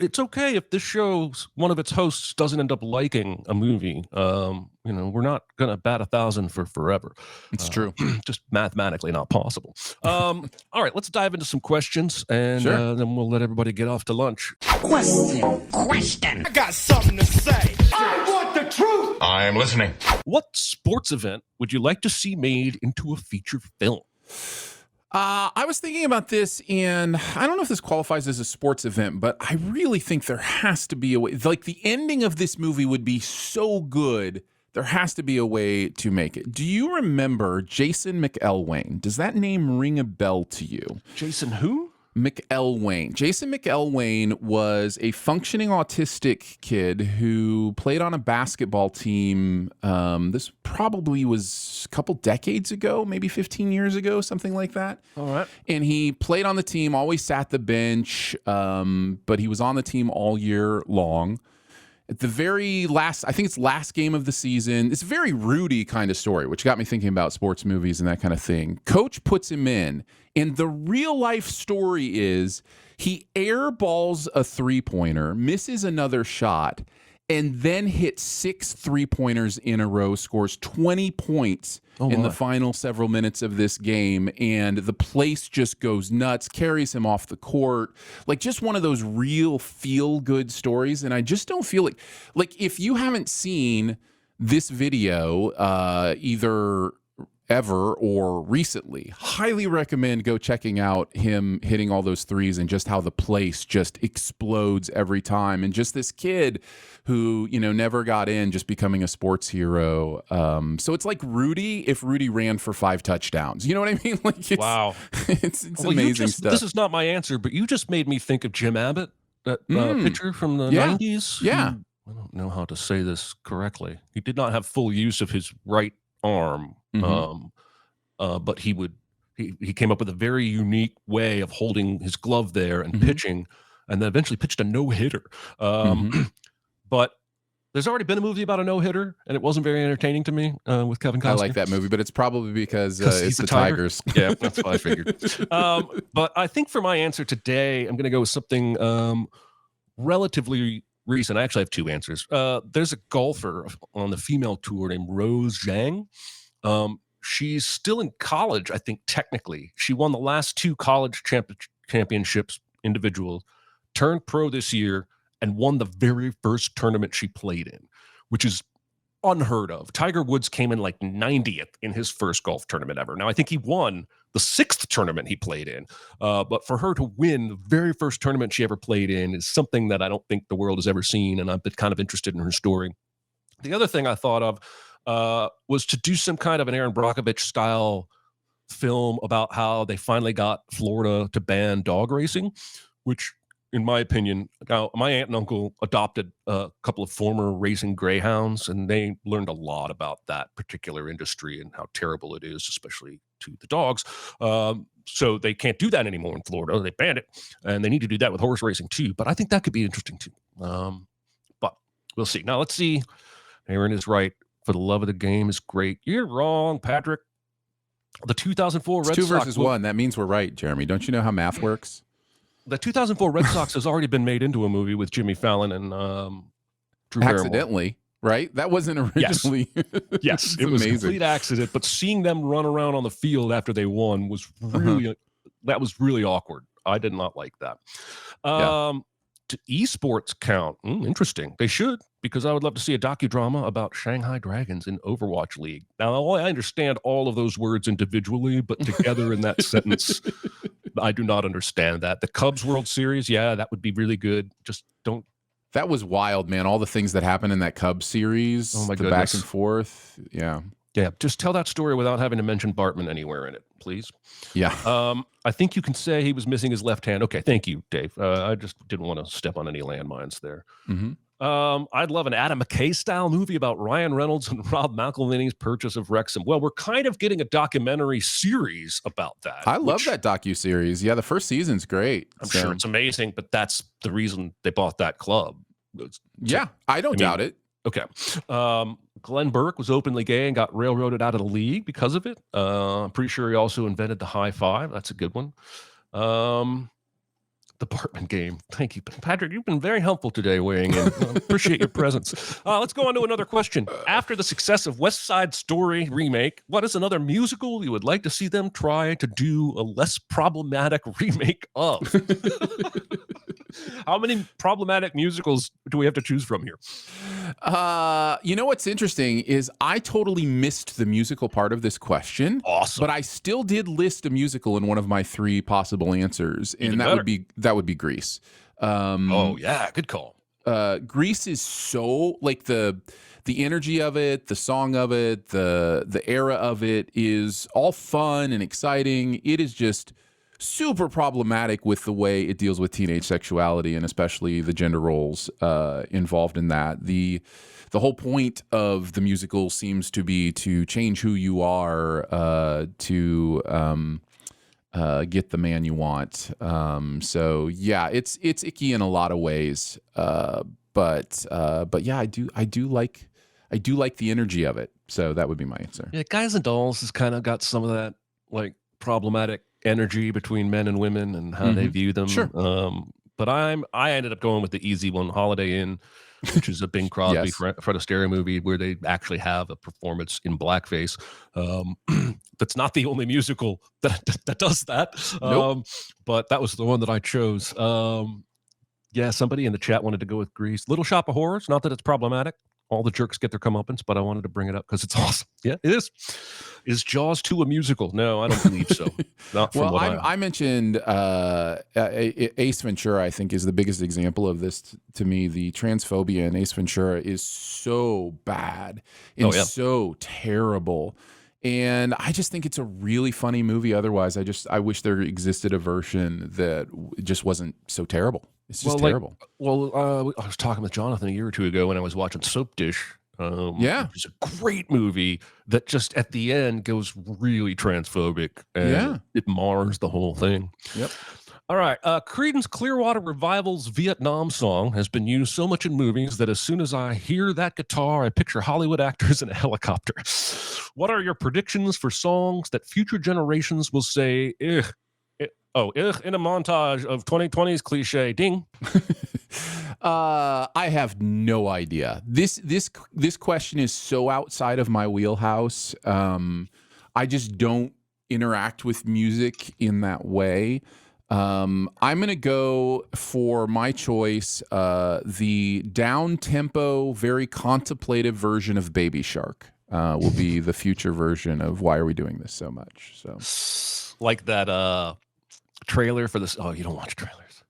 it's okay if this show's one of its hosts doesn't end up liking a movie. We're not gonna bat 1,000 for forever. It's true. Just mathematically not possible. All right, let's dive into some questions, and then we'll let everybody get off to lunch. Question. I got something to say. I want the truth. I am listening. What sports event would you like to see made into a feature film? I was thinking about this, and I don't know if this qualifies as a sports event, but I really think there has to be a way. Like, the ending of this movie would be so good, there has to be a way to make it. Do you remember Jason McElwain? Does that name ring a bell to you? Jason who? McElwain. Jason McElwain was a functioning autistic kid who played on a basketball team. This probably was a couple decades ago, maybe 15 years ago, something like that. All right. And he played on the team, always sat the bench, but he was on the team all year long. At the very last, I think it's last game of the season, it's a very Rudy kind of story, which got me thinking about sports movies and that kind of thing. Coach puts him in, and the real life story is he airballs a three-pointer, misses another shot, and then hits 6 3-pointers in a row, scores 20 points in the final several minutes of this game, and the place just goes nuts, carries him off the court. Like, just one of those real feel-good stories, and I just don't feel like if you haven't seen this video, either ever or recently. Highly recommend go checking out him hitting all those threes and just how the place just explodes every time. And just this kid who, never got in, just becoming a sports hero. So it's like Rudy if Rudy ran for 5 touchdowns. You know what I mean? Like wow. It's amazing stuff. This is not my answer, but you just made me think of Jim Abbott, that pitcher from the 90s. Yeah. I don't know how to say this correctly. He did not have full use of his right arm, but he came up with a very unique way of holding his glove there and pitching, and then eventually pitched a no-hitter. But there's already been a movie about a no-hitter, and it wasn't very entertaining to me with Kevin Costner. I like that movie, but it's probably because it's the Tigers. Yeah, that's what I figured. But I think for my answer today, I'm going to go with something relatively recent. I actually have 2 answers. There's a golfer on the female tour named Rose Zhang. She's still in college, I think, technically. She won the last 2 college championships, individual, turned pro this year, and won the very first tournament she played in, which is unheard of. Tiger Woods came in like 90th in his first golf tournament ever. Now, I think he won the 6th tournament he played in. But for her to win the very first tournament she ever played in is something that I don't think the world has ever seen, and I've been kind of interested in her story. The other thing I thought of was to do some kind of an Aaron Brockovich style film about how they finally got Florida to ban dog racing, which, in my opinion, now my aunt and uncle adopted a couple of former racing greyhounds, and they learned a lot about that particular industry and how terrible it is, especially to the dogs. So they can't do that anymore in Florida. They banned it, and they need to do that with horse racing too. But I think that could be interesting too. But we'll see. Now let's see. Aaron is right. For the love of the game is great. You're wrong, Patrick. The 2004 Red Sox. 2 versus 1. That means we're right, Jeremy. Don't you know how math works? The 2004 Red Sox has already been made into a movie with Jimmy Fallon and Drew Barrymore. Accidentally, right? That wasn't originally. Yes, it was a complete accident. But seeing them run around on the field after they won was really that was really awkward. I did not like that. To esports count? Interesting. They should, because I would love to see a docudrama about Shanghai Dragons in Overwatch League. Now, I understand all of those words individually, but together in that sentence, I do not understand that. The Cubs World Series, yeah, that would be really good. Just don't. That was wild, man. All the things that happened in that Cubs series. Oh, my the goodness. back and forth. Yeah. Yeah, just tell that story without having to mention Bartman anywhere in it, please. Yeah. I think you can say he was missing his left hand. Okay, thank you, Dave. I just didn't want to step on any landmines there. I'd love an Adam McKay style movie about Ryan Reynolds and Rob McElhenney's purchase of Wrexham. Well, we're kind of getting a documentary series about that. I love that docuseries. Yeah, the first season's great. I'm sure it's amazing, but that's the reason they bought that club. I don't doubt it. Okay. Glenn Burke was openly gay and got railroaded out of the league because of it. I'm pretty sure he also invented the high five. That's a good one. The Bartman game. Thank you, Patrick. You've been very helpful today weighing in. Appreciate your presence. Let's go on to another question. After the success of West Side Story remake, what is another musical you would like to see them try to do a less problematic remake of? How many problematic musicals do we have to choose from here? You know what's interesting is I totally missed the musical part of this question. Awesome. But I still did list a musical in one of my 3 possible answers, and that would be Grease. Oh yeah, good call. Grease is so like the energy of it, the song of it, the era of it is all fun and exciting. It is just super problematic with the way it deals with teenage sexuality and especially the gender roles involved in that. The whole point of the musical seems to be to change who you are to get the man you want. So yeah, it's icky in a lot of ways. But yeah, I do like the energy of it. So that would be my answer. Yeah, Guys and Dolls has kind of got some of that like problematic energy between men and women and how they view them. Sure. But I ended up going with the easy one, Holiday Inn, which is a Bing Crosby, Yes. Fred Astaire movie where they actually have a performance in blackface. That's not the only musical that does that. Nope. But that was the one that I chose. Yeah, somebody in the chat wanted to go with Grease. Little Shop of Horrors, not that it's problematic. all the jerks get their comeuppance, but I wanted to bring it up because it's awesome. Yeah, it is. Is Jaws 2 a musical? No, I don't believe so. Not from Well, I mentioned Ace Ventura, I think, is the biggest example of this to me. The transphobia in Ace Ventura is so bad and so terrible. And I just think it's a really funny movie. Otherwise, I wish there existed a version that just wasn't so terrible. It's just terrible. I was talking with Jonathan a year or two ago when I was watching Soap Dish. It's a great movie that just at the end goes really transphobic and it mars the whole thing. Yep. All right. Creedence Clearwater Revival's Vietnam song has been used so much in movies that as soon as I hear that guitar, I picture Hollywood actors in a helicopter. What are your predictions for songs that future generations will say, ugh, in a montage of 2020's cliche, ding? I have no idea. This question is so outside of my wheelhouse. I just don't interact with music in that way. I'm going to go for my choice, the down-tempo, very contemplative version of Baby Shark will be the future version of Why Are We Doing This So Much? So, like that trailer for this. Oh, you don't watch trailers.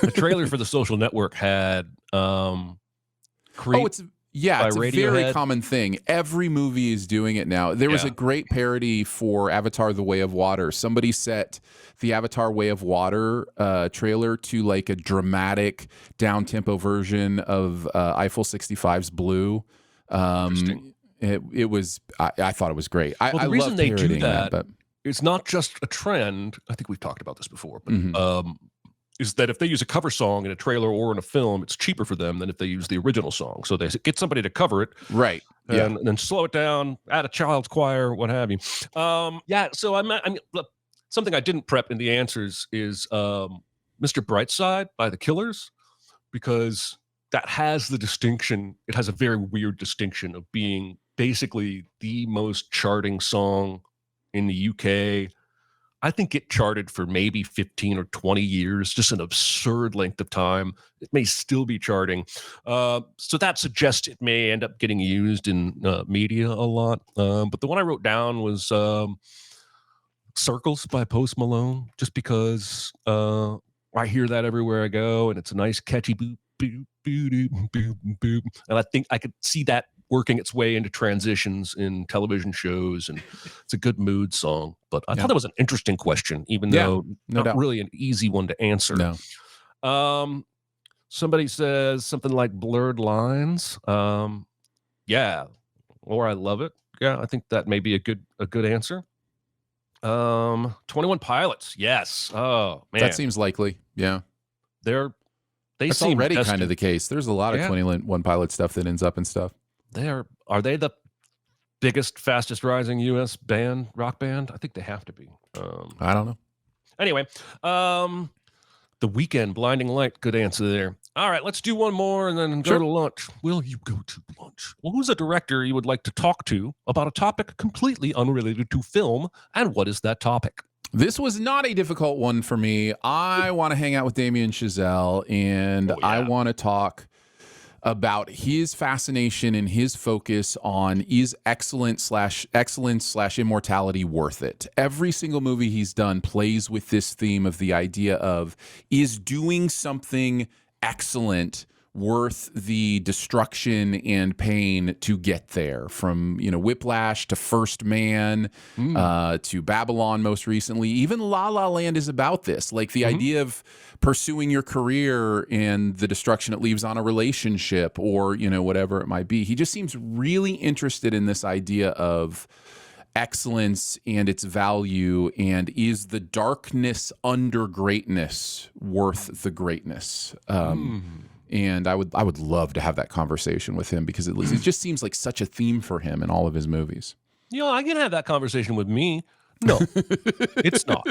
The trailer for The Social Network had Creep. it's a very common thing. Every movie is doing it now. There was a great parody for Avatar: The Way of Water. Somebody set the Avatar: Way of Water trailer to like a dramatic down-tempo version of Eiffel 65's Blue. It was. I thought it was great. The reason they do that, but it's not just a trend. I think we've talked about this before, but is that if they use a cover song in a trailer or in a film, it's cheaper for them than if they use the original song. So they get somebody to cover it, right? And then slow it down, add a child's choir, what have you. So I mean, look, something I didn't prep in the answers is Mr. Brightside by the Killers, because that has the distinction. It has a very weird distinction of being basically the most charting song in the UK. I think it charted for maybe 15 or 20 years, just an absurd length of time. It may still be charting. So that suggests it may end up getting used in media a lot. But the one I wrote down was Circles by Post Malone, just because I hear that everywhere I go, and it's a nice catchy boop, boop, boop, boop, boop, boop. And I think I could see that working its way into transitions in television shows, and it's a good mood song. But I thought that was an interesting question, even though not really an easy one to answer. No. Somebody says something like Blurred Lines. Or I Love It. Yeah, I think that may be a good answer. 21 Pilots. Yes. Oh man, that seems likely. Yeah, that's seem already kind of the case. There's a lot of 21 Pilot stuff that ends up in stuff. Are they the biggest, fastest rising U.S. rock band? I think they have to be. I don't know. Anyway, The Weeknd, Blinding Light. Good answer there. All right, let's do one more and then go to lunch. Will you go to lunch? Well, who's a director you would like to talk to about a topic completely unrelated to film, and what is that topic? This was not a difficult one for me. I want to hang out with Damien Chazelle, and I want to talk about his fascination and his focus on is excellence / immortality worth it. Every single movie he's done plays with this theme of the idea of, is doing something excellent worth the destruction and pain to get there? From Whiplash to First Man to Babylon most recently. Even La La Land is about this, like the idea of pursuing your career and the destruction it leaves on a relationship, or whatever it might be. He just seems really interested in this idea of excellence and its value, and is the darkness under greatness worth the greatness? And I would love to have that conversation with him, because it just seems like such a theme for him in all of his movies. I can have that conversation with me. No, it's not.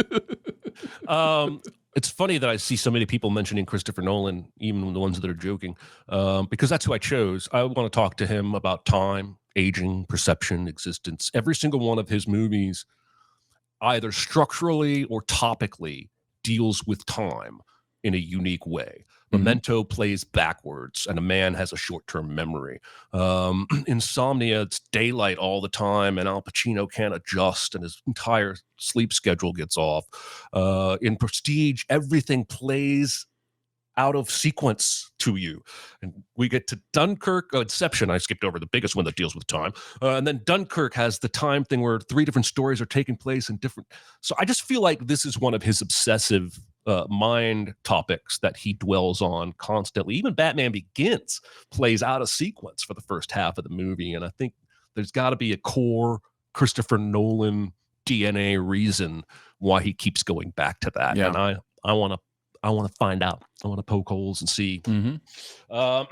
It's funny that I see so many people mentioning Christopher Nolan, even the ones that are joking, because that's who I chose. I want to talk to him about time, aging, perception, existence. Every single one of his movies, either structurally or topically, deals with time in a unique way. Memento plays backwards, and a man has a short-term memory. Insomnia, it's daylight all the time, and Al Pacino can't adjust, and his entire sleep schedule gets off. In Prestige, everything plays out of sequence to you. And we get to Dunkirk, Inception, I skipped over the biggest one that deals with time. And then Dunkirk has the time thing where 3 different stories are taking place in different. So I just feel like this is one of his obsessive mind topics that he dwells on constantly. Even Batman Begins plays out of sequence for the first half of the movie. And I think there's got to be a core Christopher Nolan DNA reason why he keeps going back to that. Yeah. And I want to find out. I want to poke holes and see. But I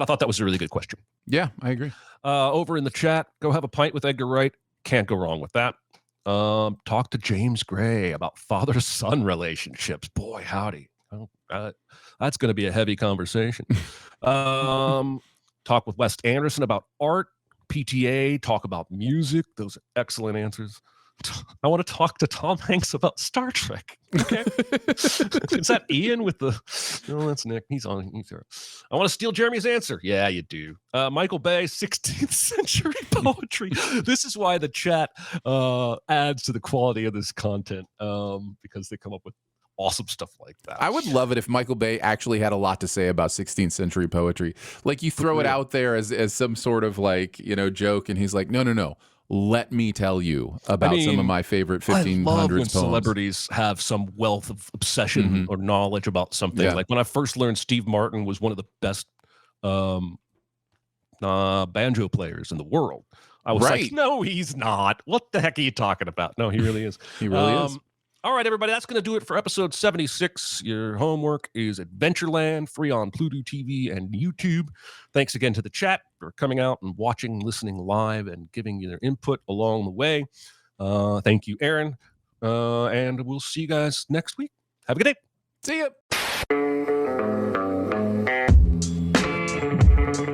thought that was a really good question. Yeah, I agree. Over in the chat, go have a pint with Edgar Wright. Can't go wrong with that. Talk to James Gray about father-son relationships. Boy, howdy. That's going to be a heavy conversation. Talk with Wes Anderson about art, PTA, talk about music. Those are excellent answers. I want to talk to Tom Hanks about Star Trek. Okay. Is that Ian with the... No, that's Nick. He's there. I want to steal Jeremy's answer. Yeah, you do. Michael Bay, 16th century poetry. This is why the chat adds to the quality of this content, because they come up with awesome stuff like that. I would love it if Michael Bay actually had a lot to say about 16th century poetry. Like, you throw it out there as some sort of, like, joke, and he's like, no. Let me tell you about some of my favorite 1500s I love when poems. Celebrities have some wealth of obsession or knowledge about something. Yeah. Like when I first learned Steve Martin was one of the best banjo players in the world, I was like, no, he's not. What the heck are you talking about? No, he really is. He really is. All right, everybody, that's going to do it for episode 76. Your homework is Adventureland, free on Pluto TV and YouTube. Thanks again to the chat for coming out and watching, listening live, and giving you their input along the way. Thank you, Aaron. And we'll see you guys next week. Have a good day. See ya.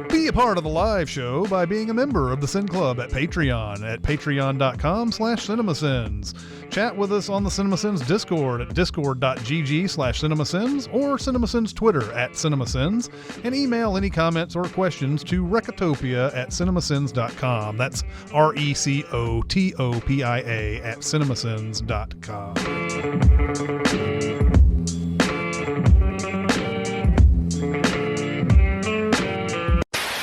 Be a part of the live show by being a member of the Sin Club at Patreon at patreon.com/cinemasins. Chat with us on the Cinemasins Discord at discord.gg/cinemasins or Cinemasins Twitter at Cinemasins, and email any comments or questions to Recotopia at cinemasins.com. That's RECOTOPIA at cinemasins.com.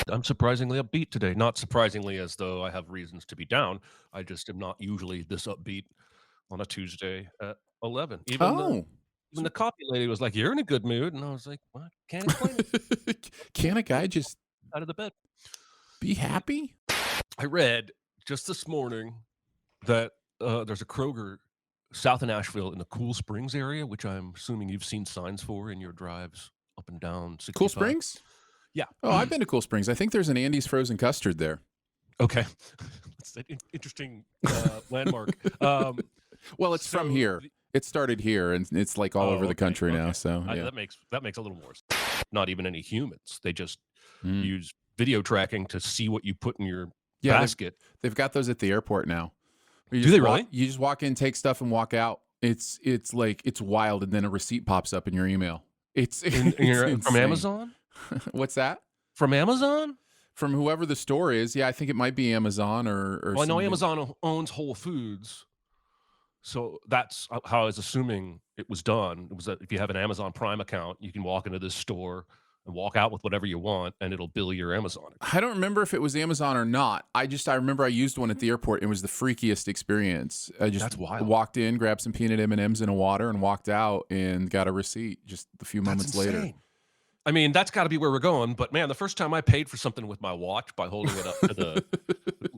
I'm surprisingly upbeat today. Not surprisingly as though I have reasons to be down. I just am not usually this upbeat on a Tuesday at 11. Even the copy lady was like, "You're in a good mood." And I was like, "What? Can't explain it." Can a guy just out of the bed be happy? I read just this morning that there's a Kroger south of Nashville in the Cool Springs area, which I'm assuming you've seen signs for in your drives up and down 65. Cool Springs? Yeah. Oh, I've been to Cool Springs. I think there's an Andy's frozen custard there. Okay. It's an interesting landmark. Well, it's from here. It started here, and it's like all over the country now. So yeah. That makes a little more sense. Not even any humans. They just use video tracking to see what you put in your basket. They've got those at the airport now. Do they really? You just walk in, take stuff, and walk out. It's wild, and then a receipt pops up in your email. It's from Amazon. What's that? From Amazon? From whoever the store is. Yeah, I think it might be Amazon or well, I know Amazon owns Whole Foods. So that's how I was assuming it was done. It was that if you have an Amazon Prime account, you can walk into this store and walk out with whatever you want, and it'll bill your Amazon account. I don't remember if it was Amazon or not. I remember I used one at the airport. It was the freakiest experience. I just walked in, grabbed some peanut M&Ms and a water, and walked out and got a receipt just a few moments later. I mean, that's got to be where we're going. But man, the first time I paid for something with my watch by holding it up to the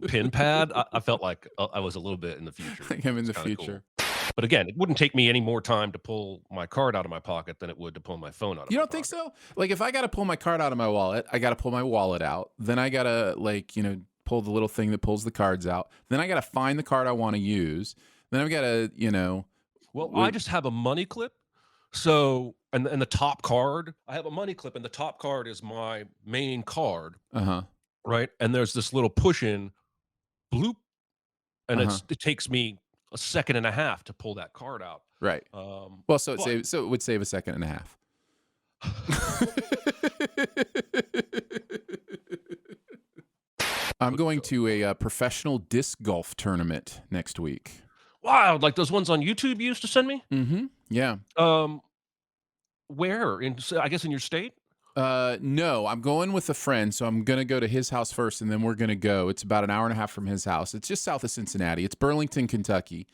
pin pad, I felt like I was a little bit in the future. I'm in the future. Cool. But again, it wouldn't take me any more time to pull my card out of my pocket than it would to pull my phone out of my pocket. You don't think so? Like, if I got to pull my card out of my wallet, I got to pull my wallet out. Then I got to, pull the little thing that pulls the cards out. Then I got to find the card I want to use. Then I've got to, Well, I just have a money clip. So, and the top card, I have a money clip, and the top card is my main card. Right? And there's this little push-in, bloop, and it takes me a second and a half to pull that card out. Right. So it would save a second and a half. I'm going to a professional disc golf tournament next week. Wild, like those ones on YouTube you used to send me? Mm-hmm. Yeah. Where? I guess in your state? No, I'm going with a friend, so I'm going to go to his house first, and then we're going to go. It's about an hour and a half from his house. It's just south of Cincinnati. It's Burlington, Kentucky.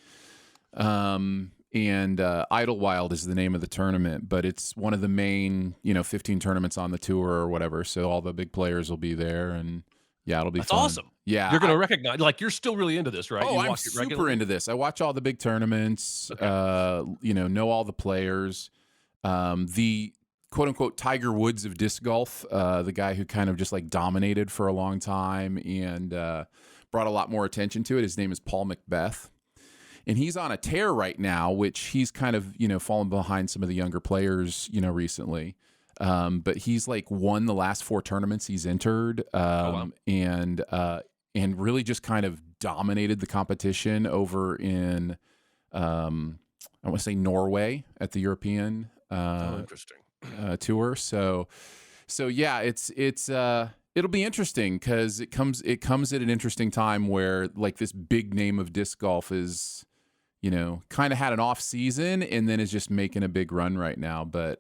And Idlewild is the name of the tournament, but it's one of the main, 15 tournaments on the tour or whatever. So all the big players will be there, and yeah, it'll be That's fun. awesome. Yeah. You're going to recognize, like, you're still really into this, right? Oh, You I'm watch it super regularly? into this. I watch all the big tournaments, know all the players. The quote unquote Tiger Woods of disc golf, the guy who kind of just like dominated for a long time and brought a lot more attention to it. His name is Paul Macbeth. And he's on a tear right now, which he's kind of, fallen behind some of the younger players, recently. But he's like won the last 4 tournaments he's entered, and really just kind of dominated the competition over in, I want to say Norway at the European interesting. Tour. So yeah, it'll be interesting because it comes at an interesting time where like this big name of disc golf is, kind of had an off season and then is just making a big run right now. But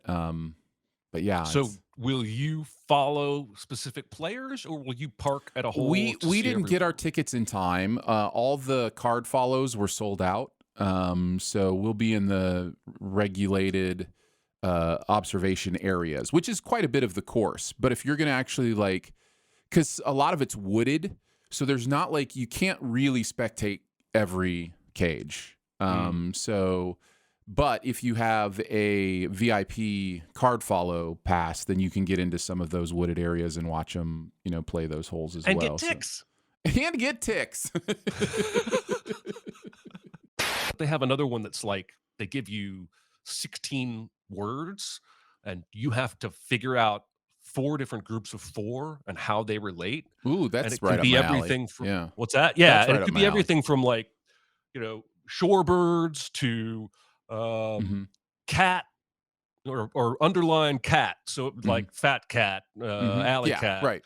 yeah. So will you follow specific players, or will you park at a hole? We didn't get our tickets in time. All the card follows were sold out. So we'll be in the regulated observation areas, which is quite a bit of the course. But if you're going to actually because a lot of it's wooded, so there's not you can't really spectate every cage. But if you have a VIP card follow pass, then you can get into some of those wooded areas and watch them, play those holes as well. And get ticks. And get ticks. They have another one that's like they give you 16 words, and you have to figure out 4 different groups of 4 and how they relate. Ooh, that's and it right can be up my everything alley. from Yeah. What's that? Yeah, That's and right it up could my be alley. everything from shorebirds to cat or underline cat. So like fat cat, alley cat. Right.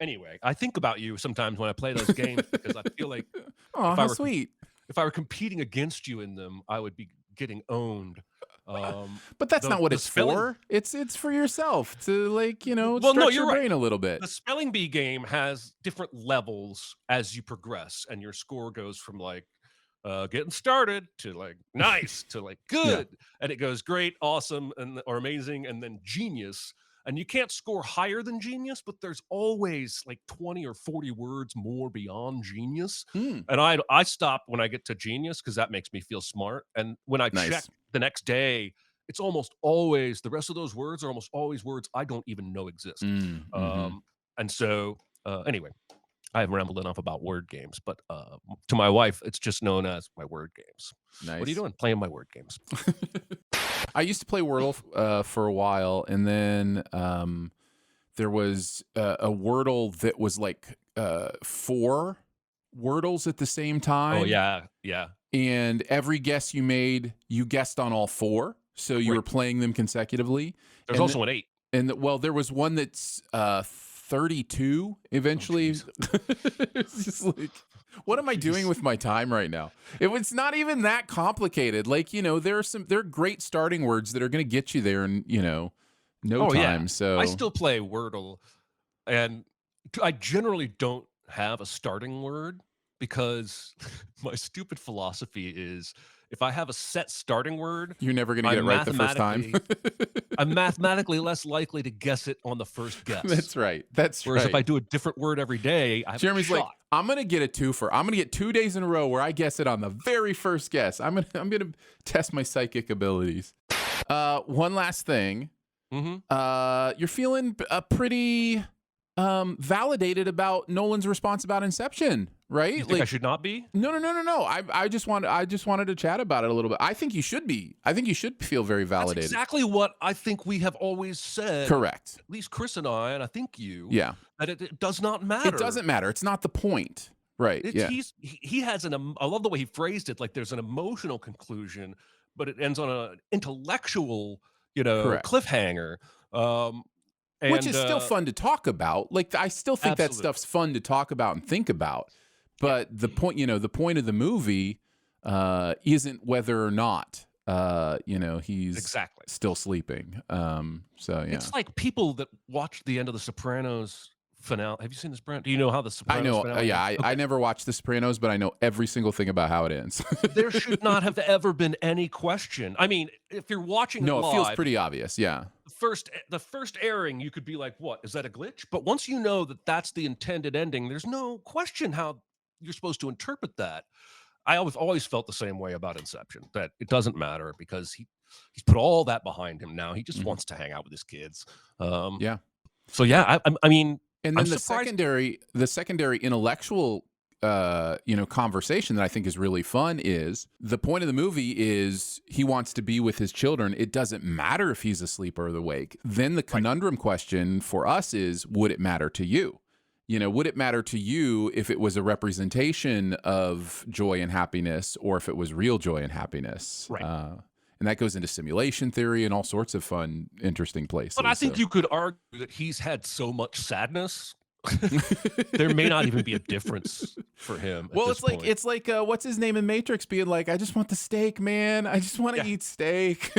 Anyway, I think about you sometimes when I play those games because I feel like Oh, how sweet. if I were competing against you in them, I would be getting owned. But that's not what it's for. It's for yourself to stretch your brain a little bit. The spelling bee game has different levels as you progress, and your score goes from getting started to nice to good, and it goes great, awesome, or amazing, and then genius. And you can't score higher than genius, but there's always 20 or 40 words more beyond genius. And I stop when I get to genius because that makes me feel smart. And when I check the next day, it's almost always, the rest of those words are almost always words I don't even know exist. And so anyway, I have rambled enough about word games, but to my wife, it's just known as my word games. Nice. What are you doing? Playing my word games. I used to play Wordle for a while, and then there was a Wordle that was 4 Wordles at the same time. Oh, yeah. And every guess you made, you guessed on all 4. So you were playing them consecutively. There's also an 8. And there was one that's 32 eventually. It's just what am I doing with my time right now? It's not even that complicated. There are great starting words that are going to get you there in, no time. Yeah. So I still play Wordle, and I generally don't have a starting word because my stupid philosophy is if I have a set starting word, you're never going to get it right the first time. I'm mathematically less likely to guess it on the first guess. That's right. Whereas if I do a different word every day, I have Jeremy's a shot. I'm going to get a 2-fer. I'm going to get 2 days in a row where I guess it on the very first guess. I'm going to test my psychic abilities. One last thing. You're feeling pretty validated about Nolan's response about Inception, right? You think I should not be? No. I just wanted to chat about it a little bit. I think you should be. I think you should feel very validated. That's exactly what I think we have always said. Correct. At least Chris and I, and I think you. Yeah. That it does not matter. It doesn't matter. It's not the point. Right. He has I love the way he phrased it. There's an emotional conclusion, but it ends on an intellectual, Correct. cliffhanger. Which is still and, fun to talk about. Like, I still think that Absolutely. stuff's fun to talk about and think about. But the point, the point of the movie isn't whether or not, he's Exactly. still sleeping. So yeah, It's like people that watched the end of The Sopranos finale. Have you seen this, Brent? Do you know how The I Sopranos know. finale Yeah, ends? I never watched The Sopranos, but I know every single thing about how it ends. There should not have ever been any question. I mean, if you're watching No, live, it feels pretty obvious. Yeah. the first airing, you could be like, "What is that a glitch?" But once you know that that's the intended ending, there's no question how you're supposed to interpret that. I always felt the same way about Inception. That it doesn't matter because he's put all that behind him now. He just wants to hang out with his kids. Yeah. So yeah, I mean, And I'm then the surprised- secondary intellectual conversation that I think is really fun is the point of the movie is he wants to be with his children. It doesn't matter if he's asleep or awake. Then the conundrum question for us is, would it matter to you? Would it matter to you if it was a representation of joy and happiness or if it was real joy and happiness? Right. And that goes into simulation theory and all sorts of fun, interesting places. But I think you could argue that he's had so much sadness. There may not even be a difference for him. Well, it's like what's his name in Matrix being like, I just want the steak, man. I just want to eat steak.